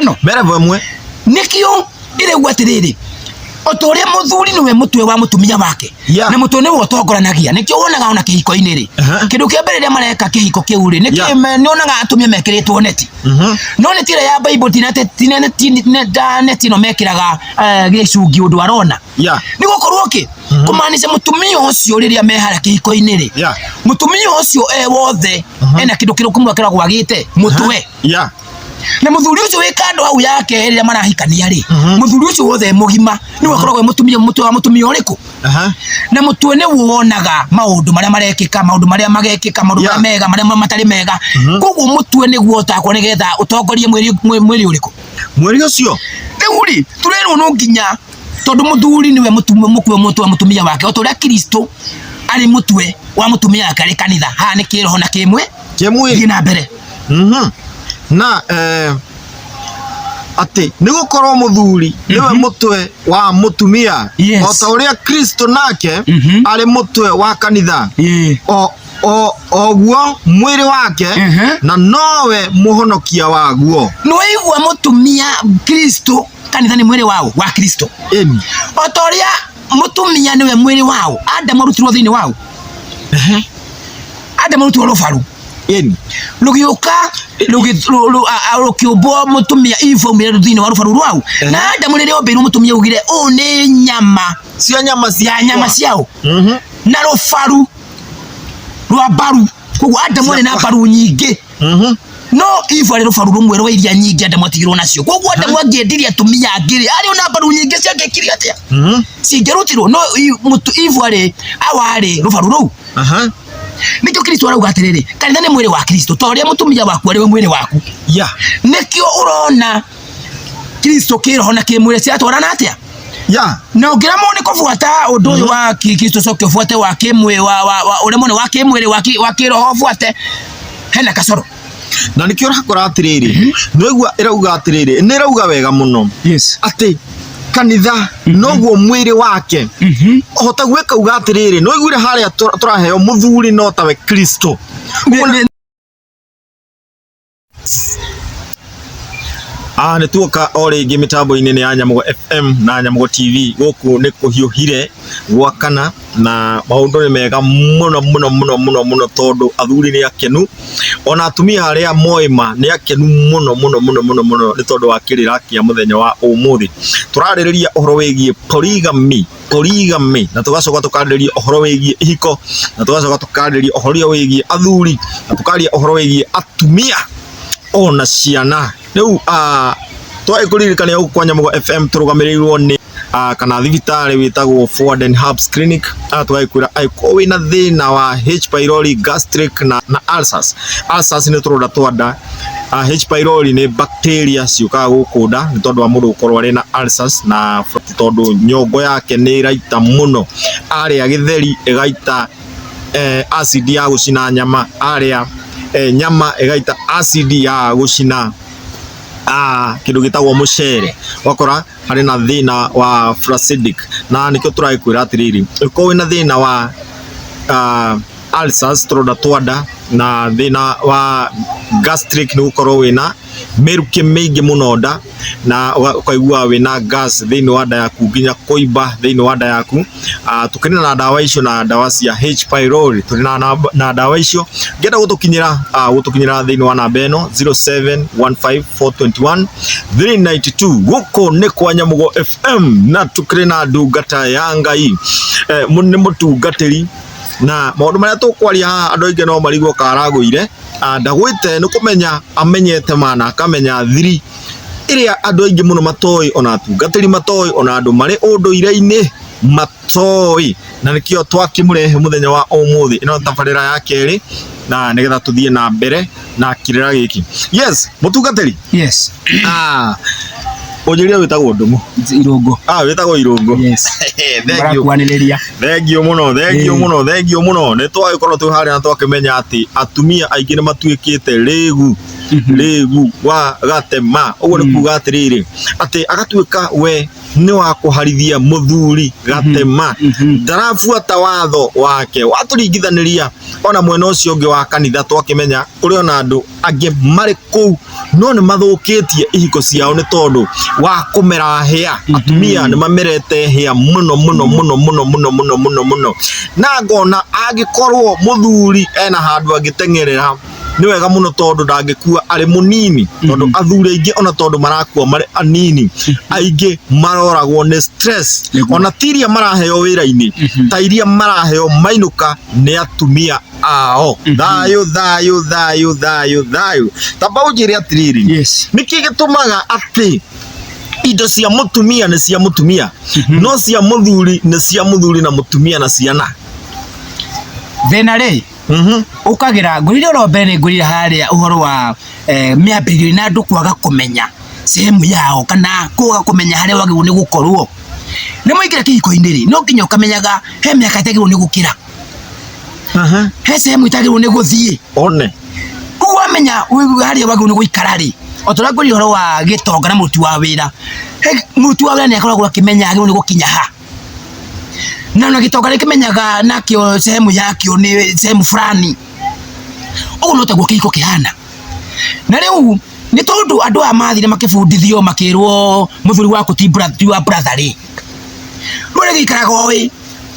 emwe nikio ire gwatiriri otoria muthuri niwe mutwe wa mutumia wake na mutwe niwe utongoranagia nikio wonaga ona kihiko-ini ri kindu kia mbere ria mareka kihiko kiu ri nikio nionaga atumia mekiritwo neti no neti ira ya Bible neti no mekiraga gicungi undu arona ni gukorwo ki kumaanisha mutumia ucio riria mehara kihiko-ini ri mutumia ucio wothe ena kindu kirukumwa kiragwo agite mutwe na muthuri ucio wi kando hau yake riria marahikania ri muthuri ucio wothe mugima ni wakoragwo mutumia mutwe wa mutumia uriku na mutwe ni wonaga maundu maria marekika maundu maria magekika maundu maria mega maria matari mega koguo mutwe ni guotakwo ni getha utongorie mwiri uriku mwiri ucio riuri turerwo no nginya tondu muthuri niwe mukwe mutwe wa mutumia wake otoria Kristo ari mutwe wa mutumia wake ari kanitha ha ni kiroho na kimwe na mbere na ati ni gukorwo muthuri niwe mutwe wa mutumia ota uria Kristo nake ari mutwe wa kanitha oguo mwiri wake na nowe muhonokia waguo noigua mutumia Kristo kanitha ni mwiri wao wa Kristo ota uria mutumia niwe mwiri wao Adamu arutirwo thiini wao Adamu arutirwo rubaru lugiuka lukiumbwo mutumia ifo mbere thini wa rubaru rwao na Adamu riria ombirwo mutumia ugire ni nyama ciao na rubaru rwa baru koguo Adamu ni na baru nyingi no Eve ari rubaru rumwe rwa iria nyingi Adamu atigirwo nacio koguo Adamu angiendiria atumia angiri ari ona mbaru nyingi ciangekire atia cingerutirwo no Eve ari awari rubaru ruu Nikio Kristo arauga atiriri kanitha ni mwiri wa Kristo to ria mutumia waku ari we mwiri waku nikio urona Kristo kiroho na kimwiri ciatwarana atia na ngiramo ni kufuata undu uyu wa Kristo coke fuate wa kimwiri wa uremone wa kimwiri wa kiroho fuate hena kasoro na nikio rakora atiriri noigua irauga atiriri ni rauga wega muno ati kanitha noguo mwiri wake ohota gweka uga atiriri noiguire haria turaheo muthuri no tawe Kristo ni tuoka o ringi mitambo-ini ni ya Nyamugo FM na Nyamugo TV guku ni kuhiuhire gwakana na maundu ni mega muno tondu athuri ni akenu ona atumia aria moima ni akenu muno ni tondu wa kirira kia muthenya wa umuthi turaririria uhoro wigie polygamy na tugacoka tukariria uhoro wigie ihiko na tugacoka tukariria uhoro wigie athuri na tukaria uhoro wigie atumia ona ciana riu twai kuririkania huko kwa Nyamugo FM turugamirirwo ni kana thibitari witagwo Forward and Herbs Clinic twai kwira aiko wina thina wa H pylori gastric na ulcers ni turoda twanda H pylori ni bacteria ciukaga gukunda ni tondu wa mundu ukorwo ari na ulcers na tondu nyongo yake ni iraita muno aria githeri igaita acid ya gucina nyama aria nyama igaita acid ya gucina kindu gitagwo mucere wakora hari na thina wa flacidic na nikio turaikwira atiriri ko wina thina wa ulcers turoda twanda na thina wa gastric ni gukorwo wina miruki mingi muno nda na ukaigua wina gas thiini wa nda yaku nginya kuimba thiini wa nda yaku tukirina na dawa icio na dawa cia H pylori turina na dawa icio ngenda gutukinyira thiini wa namba eno 0715421392 guko ni kwa Nyamugo FM na tukirina ndungata ya Ngai munne mutungatiri na maundu maria tukwaria andu aingi no marigwo karaguire ndagwite ni kumenya amenyete mana akamenya thiri iria andu aingi muno matoi ona atungatiri matoi ona andu mari unduire-ini matoi na nikio twakimurehe muthenya wa umuthi ino tabarira ya keri na nigetha tuthie na mbere na kirira giki mutungatiri Ojiria witagwo ndumu irungu witagwo irungu thengio muno ni twagikorwo twi haria na twakimenya ati atumia aingi ni matuikite rigu wa gatema uguo ni kuga atiriri ati agatuika we ni wa kuharithia muthuri gatema ndarafuata watho wake waturingithaniria ona mwena ucio ungi wa kanitha twakimenya kuri ona andu angi mari kuu no ni mathukitie ihiko ciao ni tondu wa kumera hia atumia ni mamerete hia muno na ngona agikorwo muthuri ena handu agitengerera ni wega muno tondu ndangikua ari munini tondu athuri aingi ona tondu marakua mari anini aingi maroragwo ni stress ona tiria maraheo wira-ini ta iria maraheo mainuka ni atumia ao thayu tamba ujire atiriri niki gitumaga ati indo cia mutumia ni cia mutumia no cia muthuri ni cia muthuri na mutumia na ciana thina ri ukagira ngurire ro mbere ngurire haria uhoro wa miambiriri na andu kwaga kumenya sehemu yao kana kwaga kumenya haria wagirwo ni gukorwo ni muikira kihiko-ini ri no nginya ukamenyaga he miaka itagirwo ni gukira he sehemu itagirwo ni guthie one kuamenya haria wagirwo ni guikara ri otora ngurire uhoro wa gitonga na mutu wa wira mutu wa wira ni akoragwo akimenya agirwo ni gukinya ha na gitonga nikimenyaga nakio sehemu yakio ni sehemu fulani uguo no taguo kihiko kihana na riu ni tondu andu a mathire makibundithio makirwo muthuri waku ti brother ri rore gikaraga oi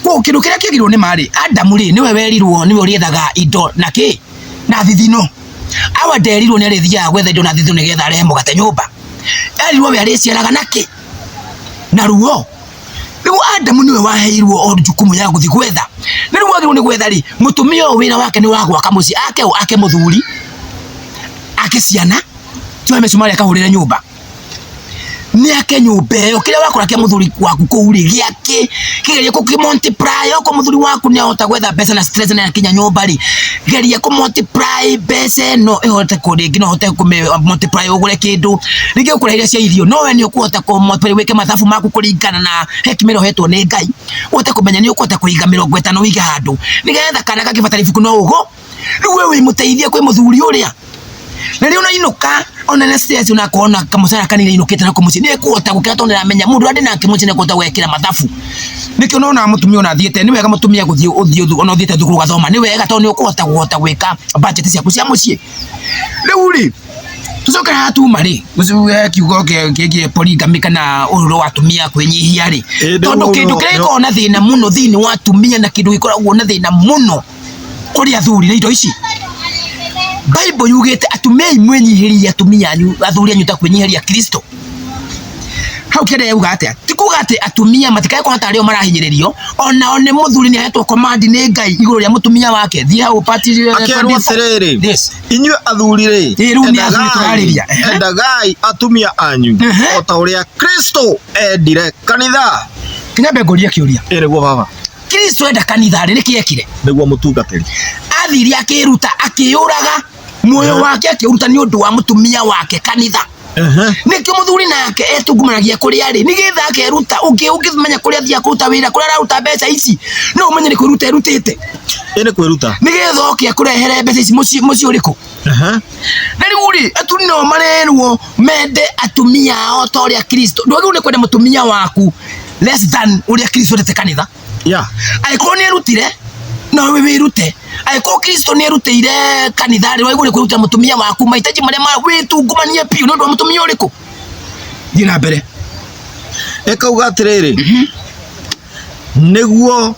ko kindu kiria kigirwo ni mari Adamu ri niwe werirwo niwe uriethaga indo na ki na thithino awa nderirwo ni arithia gwetha indo na thithino nigetha arehe mugate nyumba erirwo we ariciaraga na ki na ruo riu Adamu niwe waheirwo jukumu ya guthi gwetha na riu wagirwo ni gwetha ri mutumia wira wake ni wa gwaka muci ake muthuri ake ciana twa mecumari akahurira nyumba ni ake nyumba yo kile wakora kia muthuri waku kuuri giake kigeria ku multiply ko muthuri waku ni ahota gwetha pesa na stress na kinya nyumba ri geria ku multiply pesa no ihota kuringi no hote ku multiply ugure kindu ringi ukura iria cia irio no we ni ukuhota ku multiply weke mathabu maku kuringana na hekimero hetwo ni Ngai uhote kumenya ni ukuhota kuiga 50 wiga handu nigetha kana gakibatarifuku no ugo riwe wi muteithia kwi muthuri uria na riu na inuka ona na stress una kuona kamusara kanini inukite na kumuci ni kuota gukira tonde ramenya mundu andi nake muci ne kuota gwekira mathabu niki unaona mutumia ona thiete ni wega mutumia guthii uthii ona thiete thukuru gathoma ni wega tonde ukuhota gwika budget ciaku cia muci riu ri tucoka hatu mari muciwe kiugo kege polygamy kana ururo wa tumia kwinyihia ri tondu kindu kiriko na thina muno thini wa tumia na kindu gikoragwo na thina muno kuri athuri na indo ici Bible yugete atumia imwenyihiria atumia anyu athuri anyu ta kwenyihiria Kristo hau kende yuga atia tikuga ati atumia matikae kwa tario marahinyiririo ona one muthuri ni ahetwo command ni Ngai iguru ria mutumia wake thia hau patiri akerwo serere yes inywe athuri ri endagai atumia anyu ota uria Kristo endire kanitha kinya bengoria kiuria niguo baba Kristo enda kanitha ri nikiekire niguo mutungatiri athiri akiruta akiuraga moyo wake akiruta ni undu wa mutumia wake kanitha nikio muthuri nake etungumanagia kuri ari nigetha akeruta ungimenya kuri athia kuruta wira kuri aruta mbeca ici no umenye ni kwiruta erutite ene kwiruta nigetha oke akurehere mbeca ici muci uriku na riu ri aturi no marerwo mende atumia o ta uria Kristo ndwagirwo ni kwenda mutumia waku less than uria Kristo ndete kanitha aiko ni erutire no we wirute aiko Kristo ni erutire kanitha ri waigure kwiruta mutumia waku mahitaji maria witungumanie piu no ndo mutumia uriku thina mbere ekauga atiriri niguo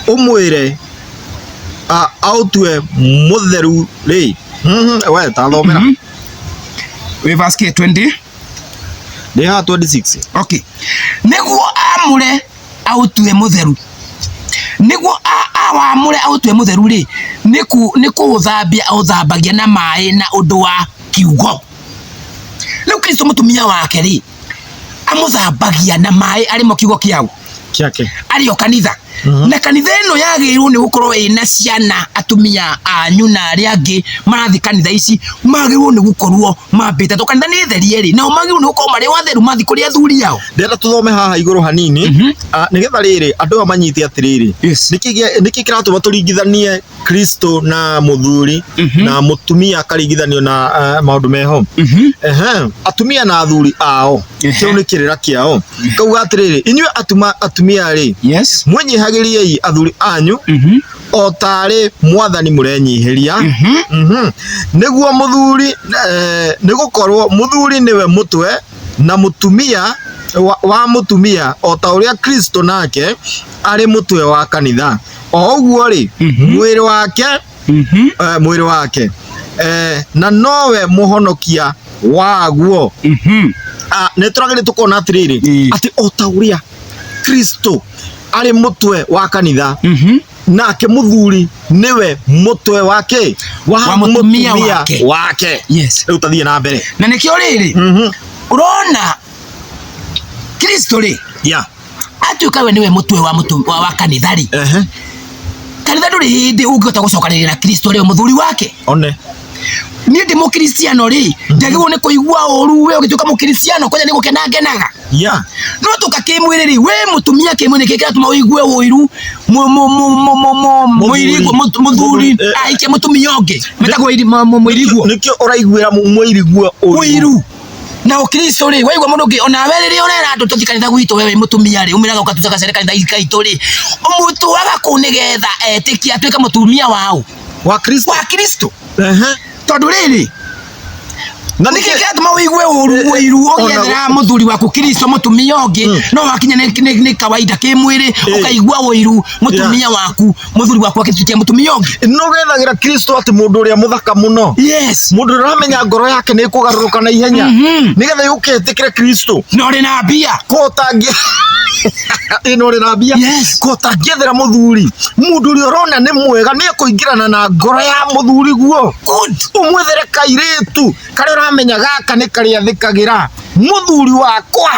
umwire autue mutheru ri we ta thomera we verse 20 ni ha 26 okay niguo amure autue mutheru niguo awamure autwe mutheru ri niku uthambia uthambagia na mai na undu wa kiugo riu Kristo mutumia wake ri amuthambagia na mai ari mo kiugo kiau kiake ari o kanitha na kanitha ino yagirwo ni gukorwo ina ciana atumia anyu na ari angi marathi kanitha ici magirwo ni gukorwo mambite to kanitha ni theri ri na magirwo ni gukorwo mari watheru mathi kuri athuri yao ndenda tuthome haha iguru hanini nigetha riri andu amanyite atiriri niki kiratuma turingithanie Kristo na muthuri na mutumia akaringithanio na maundu meho atumia na athuri ao kiu ni kirira kiao kauga atiriri inywe atumia ri mwenyihagirie athuri anyu o tari mwathani murenyihiria niguo muthuri nigukorwo muthuri niwe mutwe na mutumia wa mutumia o ta uria Kristo nake ari mutwe wa kanitha o uguo ri mwiri wake na nowe muhonokia waguo ne turagire tukona atiriri ati o ta uria Kristo ari mutwe wa kanitha nake muthuri niwe mutwe wake wa mutumia wake riu tathie na mbere na nikio riri urona Kristo ri atuika we niwe mutwe wa kanitha ri kanitha nduri hindi ungihota gucokanirira na Kristo ri muthuri wake one ni ndi mukristiano ri njagirwo ni kuigua uru we ugituka mukristiano kwanya ni gukenagenaga no tukakimwire ri we mutumia kimwire kikira tuma uigue uiru muirigo muthuri aike mutumia onge metagwo muirigo nikio uraiguira muirigo uiru na Kristo ri waigua mundu ngi ona we riri urera andu tuthikanitha gwitu wewe mutumia ri umiraga ukatucaka serikali ikaitu ri umutu waga kunigetha etikia atwika mutumia wao wa Kristo tondu riri na nikikatuma wigue uiru ogethera muthuri waku Kristo mutumia ongi no wakinya ni kawaida kimwiri ukaigua wiru mutumia waku muthuri waku akitutia mutumia ongi no gethagira Kristo ati mundu uria muthaka muno yes mundu uramenya ngoro yake ni kugaruruka na ihenya nigetha yuketikire Kristo no ri na bia kotangi ino ri na bia kotangethera muthuri mundu uria urona ni mwega ni kuingirana na ngoro ya muthuri guo umwethere kairitu kari uramenya gaka ni kari athikagira muthuri wakwa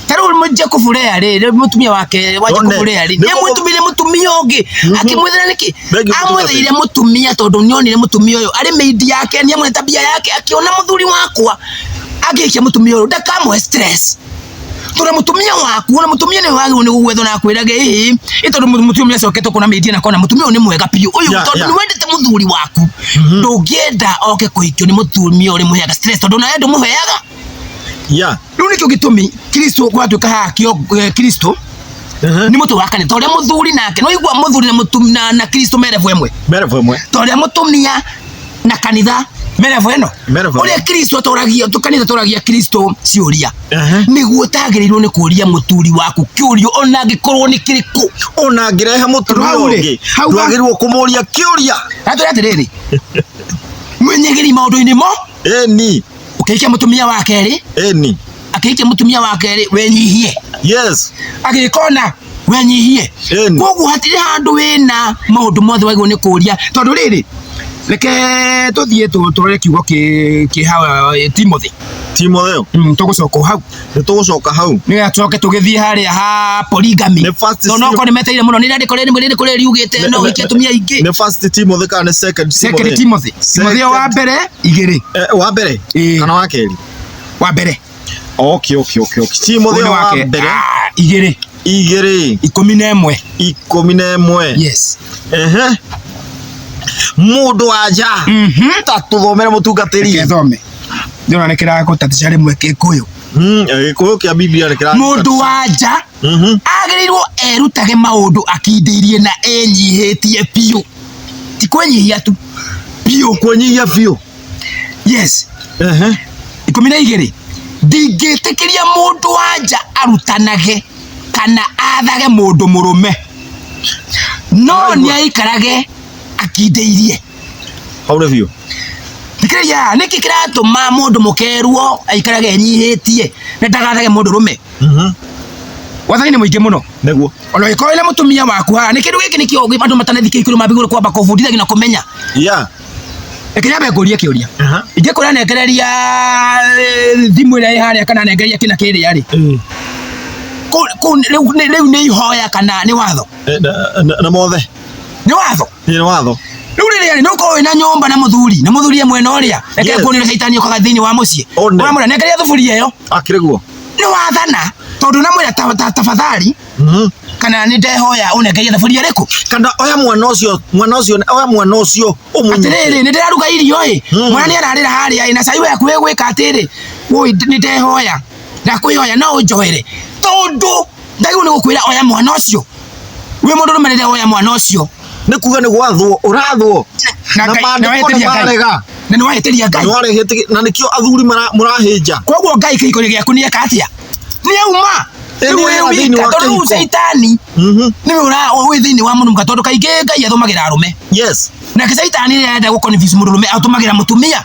taru muje kufurea ri mutumia wake waje kufurea ri ni mutumire mutumia ongi akimwethera niki amwetheire mutumia tondu nionire mutumia uyu ari meidi yake ni amwe tabia yake akiona muthuri wakwa agikia mutumia uyu ndakamwe stress tora mutumia waku na mutumia ni wagi ni gugwetho na kwirage ito mutumia cokete kuna meidi na kona mutumia ni mwega piu uyu tondu ni wendete muthuri waku ndugienda oke kuikio ni mutumia uri muheaga stress tondu na endo muheaga riu nikio gitumi Kristo gwatuika hakio Kristo ni mutu wakane toria muthuri nake no igwa muthuri na mutumia na Kristo merevu emwe toria mutumia na kanitha merevu eno uria Kristo toragia tukanitha toragia Kristo ciuria niguo tagirirwo ni kuria muturi waku kiurio ona ngikorwo ni kiriku ona ngirehe muturi ongi ndwagirwo kumuria kiuria atura atiriri mwenyegeri maundu-ini mo ni ukiikia mutumia wake ri ni akiikia mutumia wake ri wenyihie agikona wenyihie koguo hatiri handu wina maundu mothe wagwo ni kuria tondu riri reke tuthie turore kiugo ki hawa Timothy tugucoka hau ni atoke tugithie haria ha polygamy no no ko ni meteire muno ni ndiko riugite no wikia tumia ingi ni first Timothy kana second Timothy wa mbere igiri wa mbere kana wa keri wa mbere okay Timothy wa mbere igiri 11 yes mundu aja tatuthomera mutungatiri kethome ndona nekira ko tatisha rimwe kikuyu gikuyu kia Biblia nekira mundu aja agirirwo erutage maundu akindeirie na enyihitie piu tikwenyihia tu piu kwenyihia piu yes 12 ndingitikiria mundu aja arutanage kana athage mundu murume no ni aikarage akindeirie haure biu tikiriya niki kiratuma mundu mukerwo aikarage enyihitie na ndagathage mundu rume wathani ni muingi muno neguo ona ikoile mutumia waku ha ni kindu giki nikio andu matanethike ikuru mabiguru kwamba kufundithia na kumenya ekinya nguria kiuria ingikura negereria thimu ira iharia kana negereria kina kiria ri riu ni ihoya kana ni watho na mothe ni watho riu riri no ko wina nyumba na muthuri mwena uria reke kuonira shaitani okaga thiini wa mucii uramura negereria thufuria iyo akiriguo ni wathana tondu na mwira tafadhali kana ni ndehoya unegeria thufuria riku kana oya mwana ucio atiriri ni ndiraruga irio mwana ni ararira haria ina cai we akuwe gwika atiri woi ni ndehoya ndakwihoya no unjohere tondu ndaigu ni gukwira oya mwana ucio we mundu rumerere oya mwana ucio ni kuga ni gwathwo urathwo na wahitiria Ngai na nikio athuri murahinja koguo Ngai kikuri giaku ni ekatia ni auma tondu shaitani ni wi thiini wa mundu tondu kaingi Ngai athumagira arume na shaitani ni enda gukonfuse mundu rume atumagira mutumia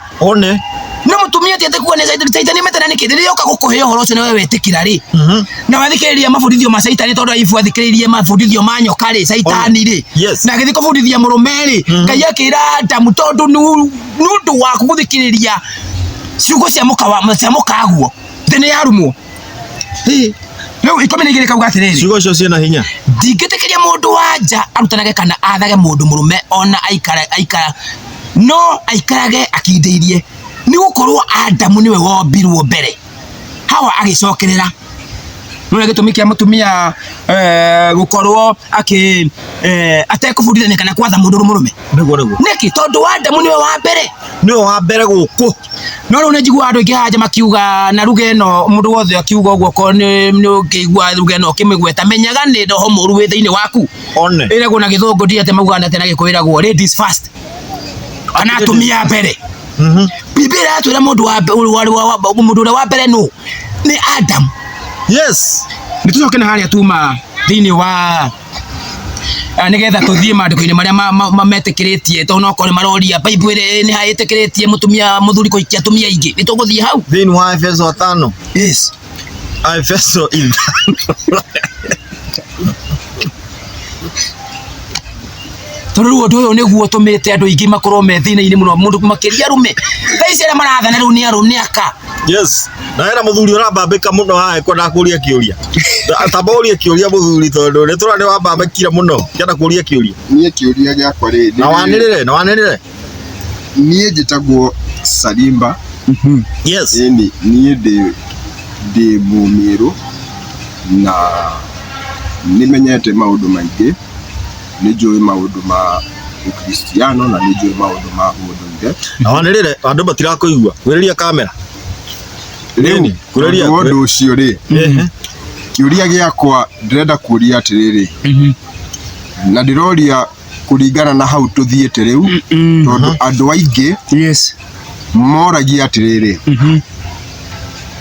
no mutumia tiete kuwa ni shaitani metana ni kidiri yoka gukuhe uhoro ucio ni wewe wetikira ri na wathikiriria mabudithio ma shaitani tondu ifu athikiririe mabudithio ma nyoka ri shaitani ri na githi kubudithia murume ri Ngai akira Adamu tondu nundu waku guthikiriria ciugo cia mukaguo thini yarumwo riu 12 kauga atiriri ciugo cio ciena hinya ndingitikiria mundu wanja arutanage kana athage mundu murume ona aikara no aikarage akindeirie ni gukorwo Adamu niwe wombirwo mbere Hawa agicokerera none gitumikia mutumia gukorwo atekubudithania kana kwatha mundu murume niki tondu Adamu niwe wa mbere guku no riu njigua andu ingi haja makiuga na ruga ino mundu wothe akiuga uguo ko ni ukigua ruga ino kimigweta menyaga ni ndoho muru wi thiini waku iragwo na githungu ndiate mauga na tena gikwiragwo ladies first kana atumia mbere Biblia atwira mundu wa mundu ule wa mbere no ni Adam. Yes. Nitucoke na haria tuma thini wa nigetha tuthie mandiko-ini maria mametikiritie to no kore maroria Bible ni hayitikiritie mutumia muthuri kuikia atumia ingi nituguthie hau Thini wa Efeso 5. yes Efeso 5. Tondu undu uyu niguo tumite andu ingi makorwo me thina-ini muno mundu makiria rume thaici aria marathana riu ni aruniaka. Yes. Na era muthuri urambambika muno hae kwenda kuria kiuria. Ataboria kiuria muthuri tondu ni turane wambambikira muno kienda kuria kiuria. Nie kiuria giakwa ri Na wanirire. Nie njitagwo Salimba. Yes. Eni nie ndi mumiru na nimenyete maundu maingi. Nijui maundu ma Ukristiano na nijui maundu ma unduire. Na wanirire andu batirakuigua. Kwiriria kamera. Riu kuriria undu ucio ri. Kiuria giakwa ndirenda kuria atiriri. Na ndiroria kuringana na hau tuthiete riu tondu andu aingi Yes. moragia atiriri.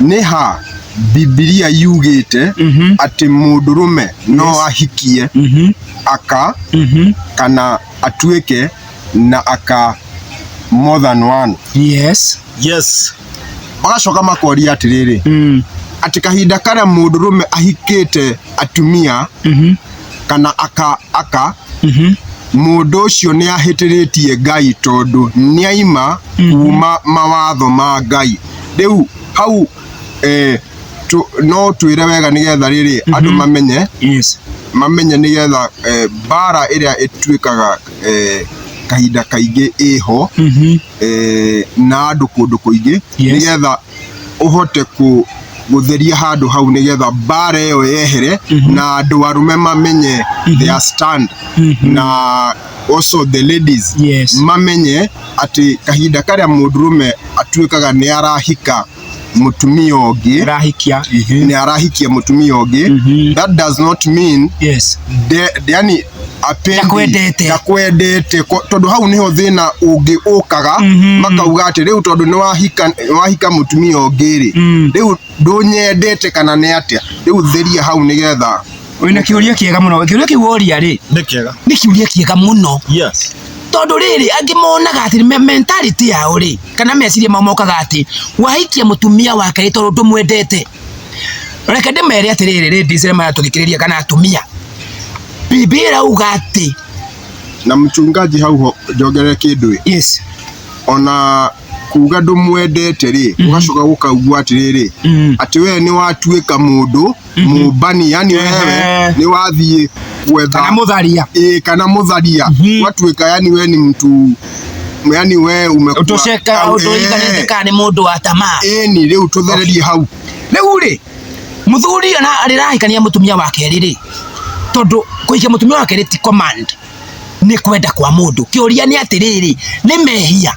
Ni ha Biblia yugite ati mundurume no ahikie aka kana atuike na aka more than one. Yes. Yes. Bagacoka makoria atiriri ati kahinda karia mundurume ahikite atumia kana aka mundu ucio ni ahitiritie Ngai tondu ni aima kuma mawatho ma Ngai. Riu hau no twire wega nigetha riri andu mamenye. Yes. Mamenye nigetha bara iria ituikaga kahinda kaingi iho na andu kundu kuingi nigetha uhote gutheria handu hau nigetha bara iyo yehere na andu arume mamenye their stand na also the ladies mamenye ati kahinda karia mundurume atuikaga ni arahika mutumia ungi ni arahikia mutumia ungi. That does not mean yani akwendete tondu hau niho thina ungi ukaga makauga ati riu tondu ni wahika mutumia ungi ri riu ndunyendete kana ni atia. Riu theria hau nigetha wina kiuria kiega muno. Kiuria kiu woria ri ni kiuria kiega muno. Yes. Tondu riri angi monaga ati mentality yao ri kana meciria mokaga ati wahikia mutumia wake tondu ndumwendete. Reke ndimere atiriri ladies ria maratugikiriria kana atumia Biblia ugati na mchungaji hau jogere kindu. Yes. Ona kuga ndumwendete ri ugacoka gukaugwa atiriri ati we ni watuika mundu mubani yani wewe ni wathie gwetha kana mutharia kana mutharia watuika yani we ni mtu yani we umekuwa utosheka utoiganete kana mundu wa tamaa ni riu tuthererie hau riu ri muthuri ana arirahikania mutumia wake riri tondu kuikia mutumia wake ri ti command ni kwenda kwa mundu. Kiuria ni atiriri ni mehia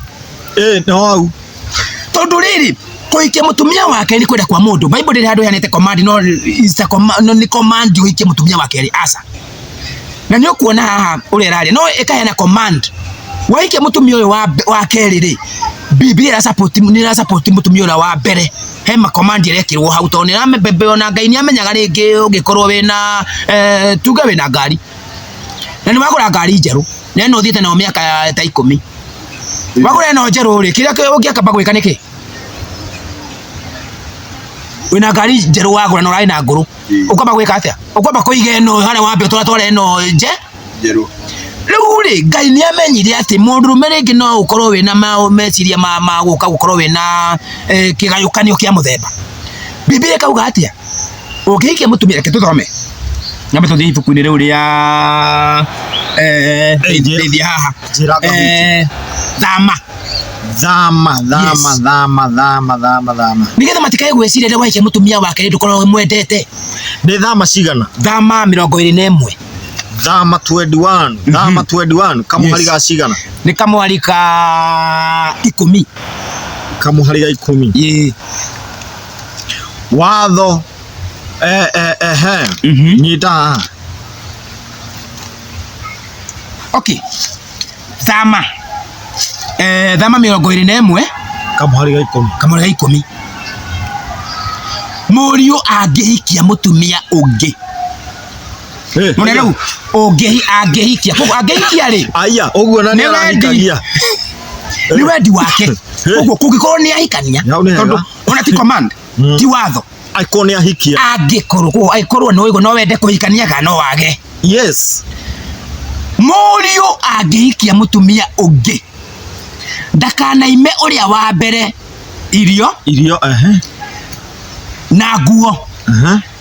no au tondu riri kuikia mutumia wake ni kwenda kwa mundu. Bible ndiri handu yanete command no is a command no ni command uikie mutumia wake ri asa na ni ukuona haha uri rari no ikahena command waikia mutumia uyu wa keri ri Biblia ni support mutumia uyu wa mbere hema command irekirwo hau tondu ni amebebe ona Ngai ni amenyaga ringi ungikorwo wina tuga wina ngari na ni wagura ngari njeru na no thiete na miaka ta 10 wagura no njeru ri kiria ungiakamba gwika niki wina ngari njeru wagura no rai na nguru ukamba gwika atia ukamba kuiga eno haria wambe twatwara eno njeru riu ri Ngai ni amenyire ati mundurume ringi no ukorwo wina meciria ma guka gukorwo wina kigayukanio kia muthemba. Biblia kauga atia ukihikia mutumia ke tuthome nyambe tuthii ibuku-ini riu ria ndeithia haha thama nigetha matikae gwiciria ria wahikia mutumia wake ndukorwo mwendete. Ni thama cigana? Thama 21. Thama 21. Thama 21 kamuhari ga cigana? Ni kamuhari ka 10. Kamuhari ga 10. Watho nyita. Okay. Thama 21 kamuhari ga 10 kamuhari ga 10 Mũriũ angĩhikia mũtumia ũngĩ Mwana rĩu angĩhikia koguo angĩhikia rĩ aya ũguo na nĩ arahikagia nĩ wendi wake koguo kũngĩkorwo nĩ ahikania tondũ ona ti command ti watho angĩkorwo nĩ ahikia angĩkorwo no wende kũhikania kana no wage yes Mũriũ angĩhikia mũtumia ũngĩ ndakanaime ũrĩa wa mbere irio na nguo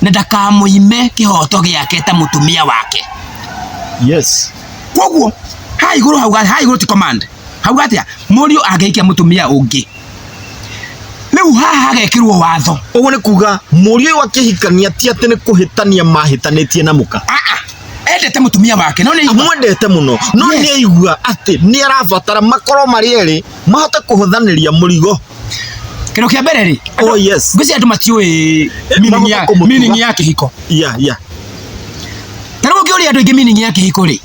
na ndakamũime kĩhoto gĩake ta mũtumia wake yes koguo ha igũrũ ti command hau atia Mũriũ angĩhikia mũtumia ũngĩ rĩu haha hagekĩrwo watho ũguo nĩ kuga mũriũ akĩhikania ti atĩ nĩ kũhĩtania mahĩtanĩtie na mũka endete mũtumia wake no nĩ amwendete mũno no nĩ aigua atĩ nĩ arabatara makorwo marĩ erĩ mahote kũhũthanĩria mũrigo kĩndũ kĩa mbere rĩ oh yes ngwĩciria andũ matiũĩ meaning ya kĩhiko ta rĩu ũngĩũria andũ aingĩ meaning ya kĩhiko rĩ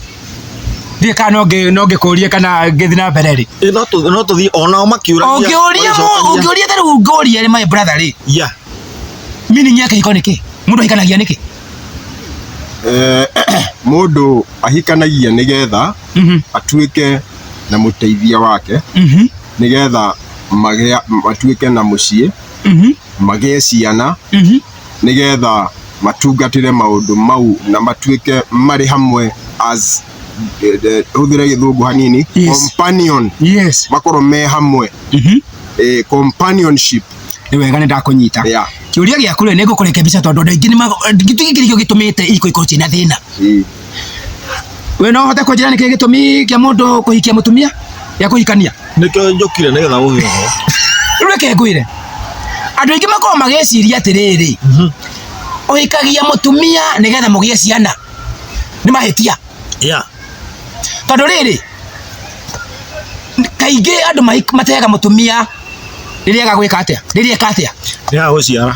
ndiĩ kana no ngĩkũrie kana ngĩthiĩ na mbere rĩ no tũthiĩ onao makĩũragia ũngĩũria ta rĩu ngũria my brother rĩ meaning ya kĩhiko nĩ kĩ mũndũ ahikanagia nĩkĩ mũndũ ahikanagia nĩgetha atuĩke na mũteithia wake nĩgetha matuĩke na mũciĩ magĩe ciana nĩgetha matungatĩre maũndũ mau na matuĩke marĩ hamwe as hũthĩre gĩthũngũ hanini companion makorwo me hamwe companionship nĩ wega nĩ ndakũnyita kĩũria gĩaku rĩ nĩ ngũkũreke mbica tondũ andũ aingĩ gĩtũmi gĩtũmĩte iko ikorwo ciĩna thĩna we no ũhote kũnjĩra nĩkĩ gĩtũmi kĩa mũndũ kũhikia mũtumia gĩa kũhikania nĩkĩo njũkire nĩgetha ũhĩho rĩu reke ngwĩre andũ aingĩ makorwo magĩciria atĩrĩrĩ ũhikagia mũtumia nĩgetha mũgĩe ciana nĩ mahĩtia tondũ rĩrĩ kaingĩ andũ mateaga mũtumia rĩrĩa agagwĩka atĩa rĩrĩa eka atĩa ya gũciara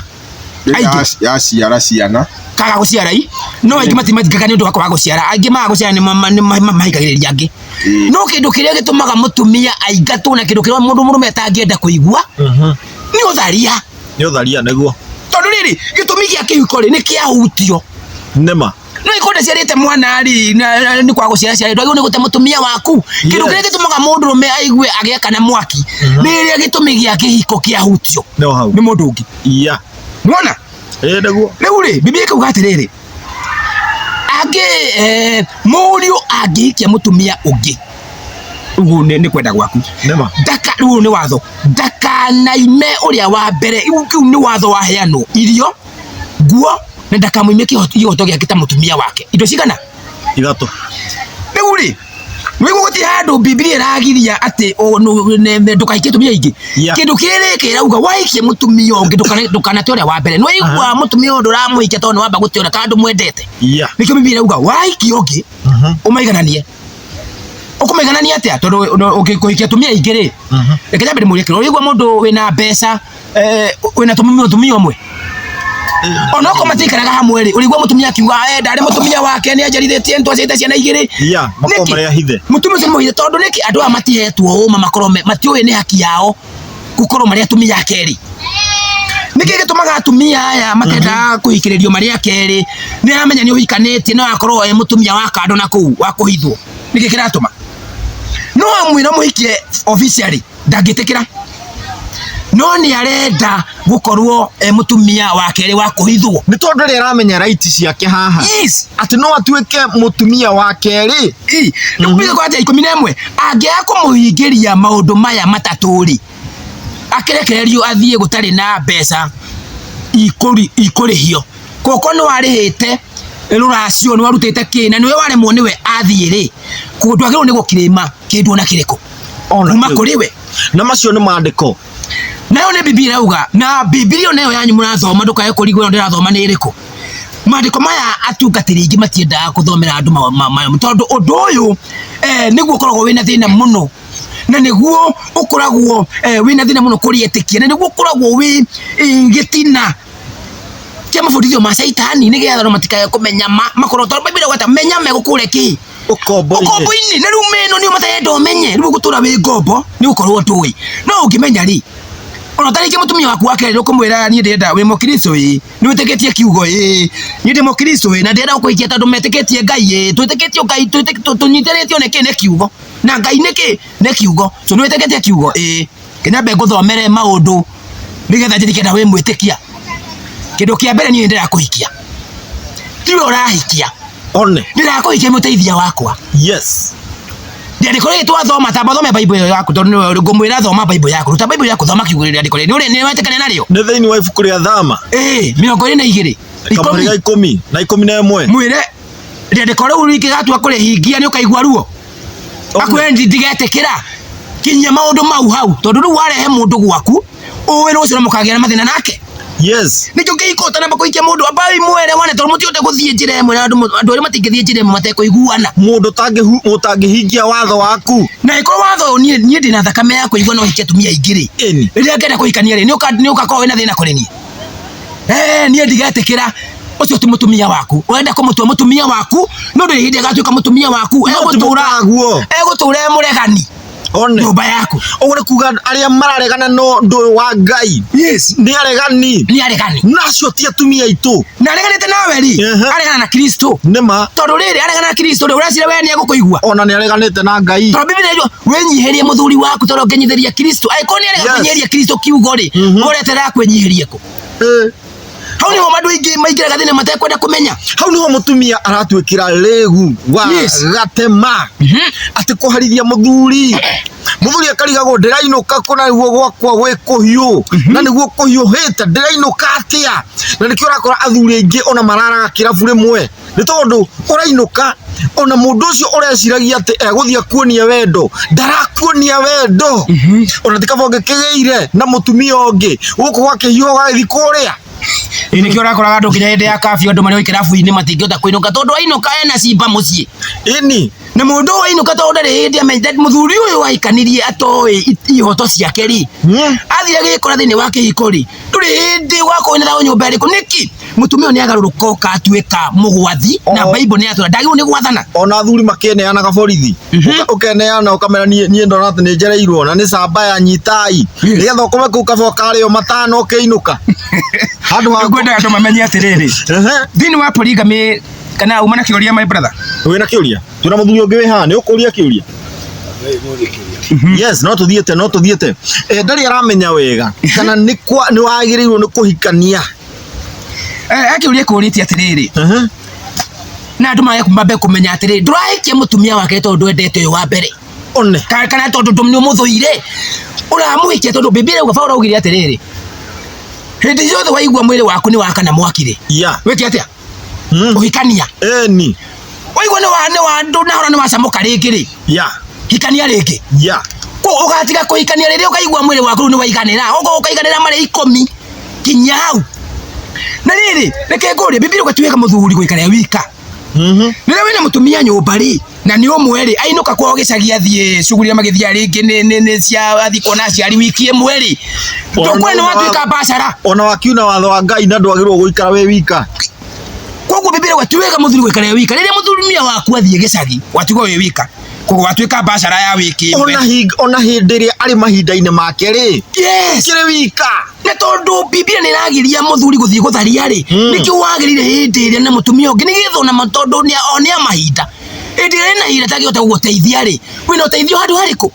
yaciara ciana kaga gũciara no aingĩ matimatigaga nĩ ũndũ wa gũciara aingĩ magũciara nĩ mahikagĩrĩria angĩ no kĩndũ kĩrĩa gĩtũmaga mũtumia aingatwo na kĩndũ kĩrĩa mũndũ mũrũme atangĩenda kũigua nĩ ũtharia nĩguo tondũ rĩrĩ gĩtũmi gĩa kĩhiko rĩ nĩ kĩahutio nĩma no ikonde ciarĩte mwana rĩ nĩ kwa gũciara ndwagĩrĩirwo nĩ gũte mũtumia waku kĩndũ kĩrĩa gĩtũmaga mũndũ rũme aigue agĩaka na mwaki nĩ rĩrĩa gĩtũmi gĩa kĩhiko kĩahutio nĩ mũndũ ũngĩ nĩwona nĩguo rĩu rĩ Biblia ĩkauga atĩrĩrĩ Mũriũ angĩhikia mũtumia ũngĩ ũguo nĩ kwenda gwaku rĩu nĩ watho ndakanaime ũrĩa wa mbere kĩu nĩ watho waheanwo irio nguo na ndakamũime kĩhoto gĩake ta mũtumia wake indo cigana 3 rĩu rĩ nĩguo gũtirĩ handũ Biblia ĩragiria atĩ ndũkahikie atumia aingĩ kĩndũ kĩrĩ kĩrauga wahikie mũtumia ũngĩ ndũkanate ũrĩa wa mbere nĩwaigua mũtumia ũyũ ndũramũhikia tondũ nĩwamba gũte ũrĩa kana ndũmwendete nĩkĩo Biblia ĩrauga wahikia ũngĩ ũmaigananie ũkũmaiganania atĩa tondũ ũkĩhikia atumia aingĩ rĩ reke nyambe ndĩmũrie kĩrĩa ũrĩigua mũndũ wĩna mbeca wĩna mũtumia ũmwe onoko matikaraga hamwe rĩ ũrĩigua mũtumia akiuga ndarĩ mũtumia wake nĩ anjarithĩtie ntwacĩte ciana igĩrĩ mũtumia ũcio nĩ mũhithe tondũ nĩkĩ andũ aya matihetwo ũma makorwo matiũĩ nĩ haki yao gũkorwo marĩ atumia akerĩ nĩkĩ gĩtũmaga atumia aya makenda kũhikĩrĩrio marĩ akerĩ nĩ aramenya nĩ ũhikanĩtie no akorwo mũtumia wa kando na kũu wa kũhithwo nĩkĩ kĩratũma no mwĩra mũhikie officially ndangĩtĩkĩra no nĩ arenda gũkorwo mũtumia wa kerĩ wa kũhithwo nĩ tondũ rĩrĩa aramenya right ciake haha atĩ no atuĩke mũtumia wa kerĩ nĩ kuga kwa 11 angĩaga kũmũhingĩria maũndũ maya matatũ rĩ akĩrekererio athiĩ gũtarĩ na mbeca ikũrĩhio koko nĩ warĩhĩte rũracio nĩ warutĩte kĩna nĩwe waremwo nĩwe athiĩ rĩ ndwagĩrĩirwo nĩ gũkirĩma kĩndũ na kĩrĩkũ kuma kũrĩ we na macio nĩ maandĩko nayo nĩ Biblia irauga na Biblia nayo yanyu mũrathoma ndũkae kũrigwo ndĩrathoma nĩ ĩrĩkũ maandĩko maya atungatĩri aingĩ matiendaga gũthomera andũ tondũ ũndũ ũyũ nĩguo ũkoragwo wĩna thĩna mũno na nĩguo ũkoragwo wĩna thĩna mũno kũrĩetĩkia na nĩguo ũkoragwo wĩ gĩtina kĩa mabundithio ma Saitani nĩgetha andũ matikae kũmenya makorwo tondũ Biblia ĩrauga menya megũkũre kĩ ũkombo-inĩ na rĩu meno nĩo matarenda ũmenye rĩu gũtũra wĩ ngombo nĩ ũkorwo ndũĩ no ũngĩmenya rĩ ona tariki mutumia waku wake ukumwira ni ndenda we mukristo ni witeketie kiugo ni ndi mukristo na ndenda ukuikia tondu metiketie Ngai twiteketie Ngai tunyitheretio ne kiugo na Ngai ne kiugo so ni witeketie kiugo kinyambe nguthomere maundu nigetha ndirikenda we mwitikia kindu kia mbere ni ndenda kuhikia tiwe urahikia one ndenda kuhikia muteithia wakwa yes ndiko ri twathoma thome Bible yaku tondu ngumwira thoma Bible yaku ruta Bible yaku thoma kiugo ri ndiko ri ni wetekane nario ne thiini wa ibuku ria thama 22 kamuri ga 10 na 11 mwire ndiko ri uri kigatua kuri hingia ni ukaigua ruo akwendi ndigetekera kinya maundu mau hau tondu ru warehe mundu gwaku uwe rucio mukagia na mathina nake yes nikyo kiikota na bakuikia mundu abai mwere wane tondu mutiote guthie njira imwe na andu ari matingithie njira imwe matekuiguana mundu tangihingia watho waku na iko watho nie ndina thakame ya kuigua no hikia tumia ingiri riria ngenda kuikania ri ni ukakorwo wina thina kuri nie nie ndigetekera ucio ti mutumia waku wenda kumutua mutumia waku no ndi hindi agatuika mutumia waku egutura muregani one nyumba yaku ugure kuga aria mararegana no ndu wa Ngai yes ni aregani nacio ti atumia itu na areganite nawe ri aregana na Kristo nima tondu riri aregana na Kristo ri uracira we ni agukuigua ona ni areganite na Ngai tondu Biblia inajua wenyiherie muthuri waku tondu ngenyitheria Kristo aiko ni arega kunyiheria Kristo kiugo ri uretera kwenyiheria ku hau niho mandu aingi maingiraga thina matekwenda kumenya hau niho mutumia aratwikira legu wa gatema ati kuharithia muthuri akarigagwo ndirainuka kuna niguo gwakwa gwe kuhiu na niguo kuhiuhite ndirainuka atia na nikio urakora athuri aingi ona mararaga kirabu rimwe ni tondu urainuka ona mundu ucio ureciragia ati eguthia kuonia wendo ndarakuonia wendo ona tikabonge kigeire na mutumia ungi guku gwake hiu gathi kuria nikio urakora andu kinya hindi ya kafi andu mari kirabu-ini matingiota kuinuka tondu ainuka ena cimba mucii na mundu wainuka tondu ndari hindi amenyete muthuri uyu waikanirie atoi ihoto ciake ri athire gikora thiini wa kihiko ri nduri hindi wakoinera nyumba iriku niki mutumia ni agaruruka ukatuika mugwathi na Bible ni atura ndagiru ni gwathana ona athuri makeneanaga borithi ukeneana ukamera nie ndona ati ni njereirwo na ni camba ya nyitai nigetha ukome kuu kaboka ario matano ukiinuka andu ngwenda andu mamenye atiriri thiini wa polygamy kana umana kiuria my brother wina kiuria tuna muthuri ungi wi haha ni ukuria kiuria yes no tuthiete ndari aramenya wega kana ni wagirirwo ni kuhikania akiuria kuritie atiriri na andu mambe kumenya atiriri ndurahikia mutumia wake tondu endete uyu wa mbere one kana tondu ndumni umuthuire uramuhikia tondu Biblia uga Paulo augire atiriri hindi ciothe waigua mwiri waku ni wakana mwakire wiki atia uhikania ni waigua ni wa ndu na hora ni wacamuka ringi ri hikania ringi ko ugatiga kuhikania riri ukaigua mwiri waku ni waiganira ukaiganira mari 10 kinya hau na riri reke nguri Biblia ugatuika muthuri guikara wika rira wina mutumia nyumba ri na ni umwe ri ainuka kwao gicagia thie shughuli magithia ringi ni cia athi kona ciari wiki imwe ri ndokwe ni watuika bashara ona wakiuna watho wa Ngai na ndwagirwo guikara we wika koguo Biblia gwatuika muthuri guikara we wika riria muthurumia waku athie gicagi watuika we wika koguo watuika bashara ya wiki imwe ona hindi ria ari mahinda-ini make ri kire wika na tondu Biblia ni ragiria muthuri guthie gutharia ri nikio wagirire hindi ria na mutumia ungi ni githona matondu ni onia mahinda hindi ria hira tagiota guteithia ri wina uteithio handu hariku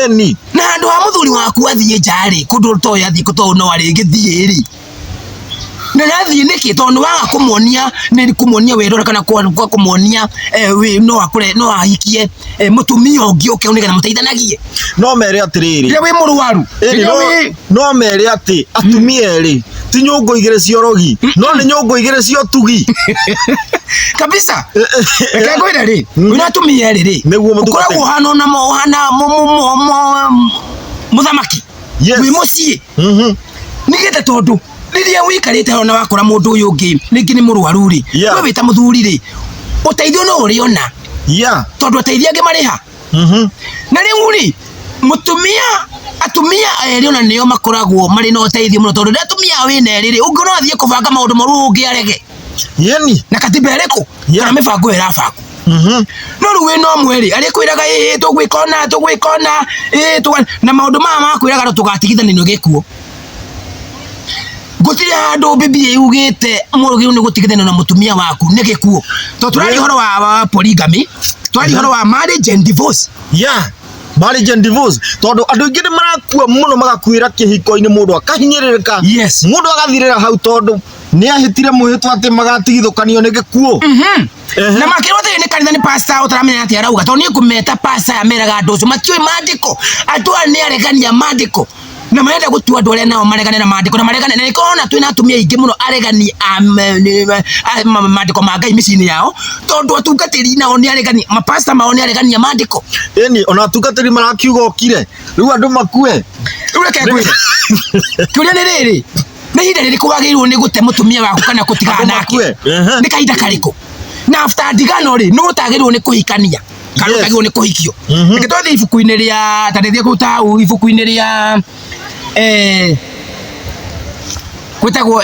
ni na handu ha muthuri waku athie njari kundu to yathie kuto no ari ngithie ri na nathie niki tondu waga kumuonia ni kumuonia wero kana kwa kumuonia we no akure no ahikie mutumia ungi ukioniga na muteithanagie no mere atiriri ria we muruaru no mere ati atumia eri ti nyungu igire ciorogi no ni nyungu igire cio tugi kabisa eka ngoira ri wina tumia ri ukoragwo hano na mohana muthamaki wi mucii nigete tondu riria wikarite ona wakora mundu uyu ungi ringi ni muruaru ri we wita muthuri ri uteithio no uriona tondu ateithia angi mariha na riu ri mutumia atumia eri ona nio makoragwo mari no uteithio muno tondu atumia wina eri ri ungi no athie kubanga maundu maru ungi arege na katiba iriku kana mibango irabangu no ru wina omwe ari kwiraga tugwikona na maundu mama makwiraga tugatigithanio gikuo gutire handu bibi yugite murugi ni gutigithana na mutumia waku ni gikuo to turari horo wa polygamy turari horo wa marriage and divorce marriage and divorce tondu andu ingi ni marakua muno magakwira kihiko-ini mundu akahinyiririka mundu agathirira hau tondu ni ahitire muhitwa ati magatigithukanio ni gikuo na makirwo thini ni kanitha ni pastor utaramenya ati arauga tondu ni kumeta pastor ameraga andu ucio matioi mandiko atua ni aregania mandiko na marenda gutua andu aria nao maregane na mandiko na maregane na ikona twina atumia ingi muno aregani mandiko ma Ngai micini yao tondu atungatiri nao ni aregani mapasta mao ni aregani ya mandiko eni ona atungatiri marakiuga okire riu andu makue ureke ngwire kuria ni riri na hinda riri kuwagirwo ni gute mutumia waku kana gutigana nake ni kahinda kariku na after ndigano ri no utagirwo ni kuhikania kana utagirwo ni kuhikio nikitwathi ibuku-ini ria tarithia kuta ibuku-ini ria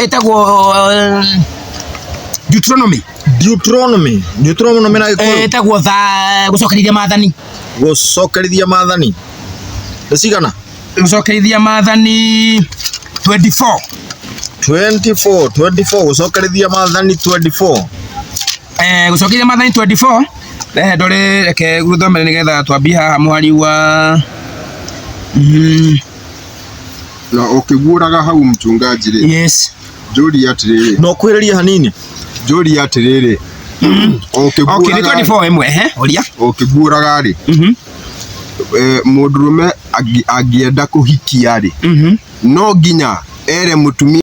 etagwo Deuteronomy na etagwo gucokerithia maathani cigana gucokerithia maathani 24 gucokerithia maathani 24 gucokerithia maathani 24 ndore reke guthomere nigetha twambie haha mwari wa na ukiguuraga hau mchungaji ri yes njuri atiriri no kwiriria hanini njuri atiriri ukiguuraga 24 imwe oria ukiguuraga ri mundurume angienda kuhikia ri no nginya ere mutumia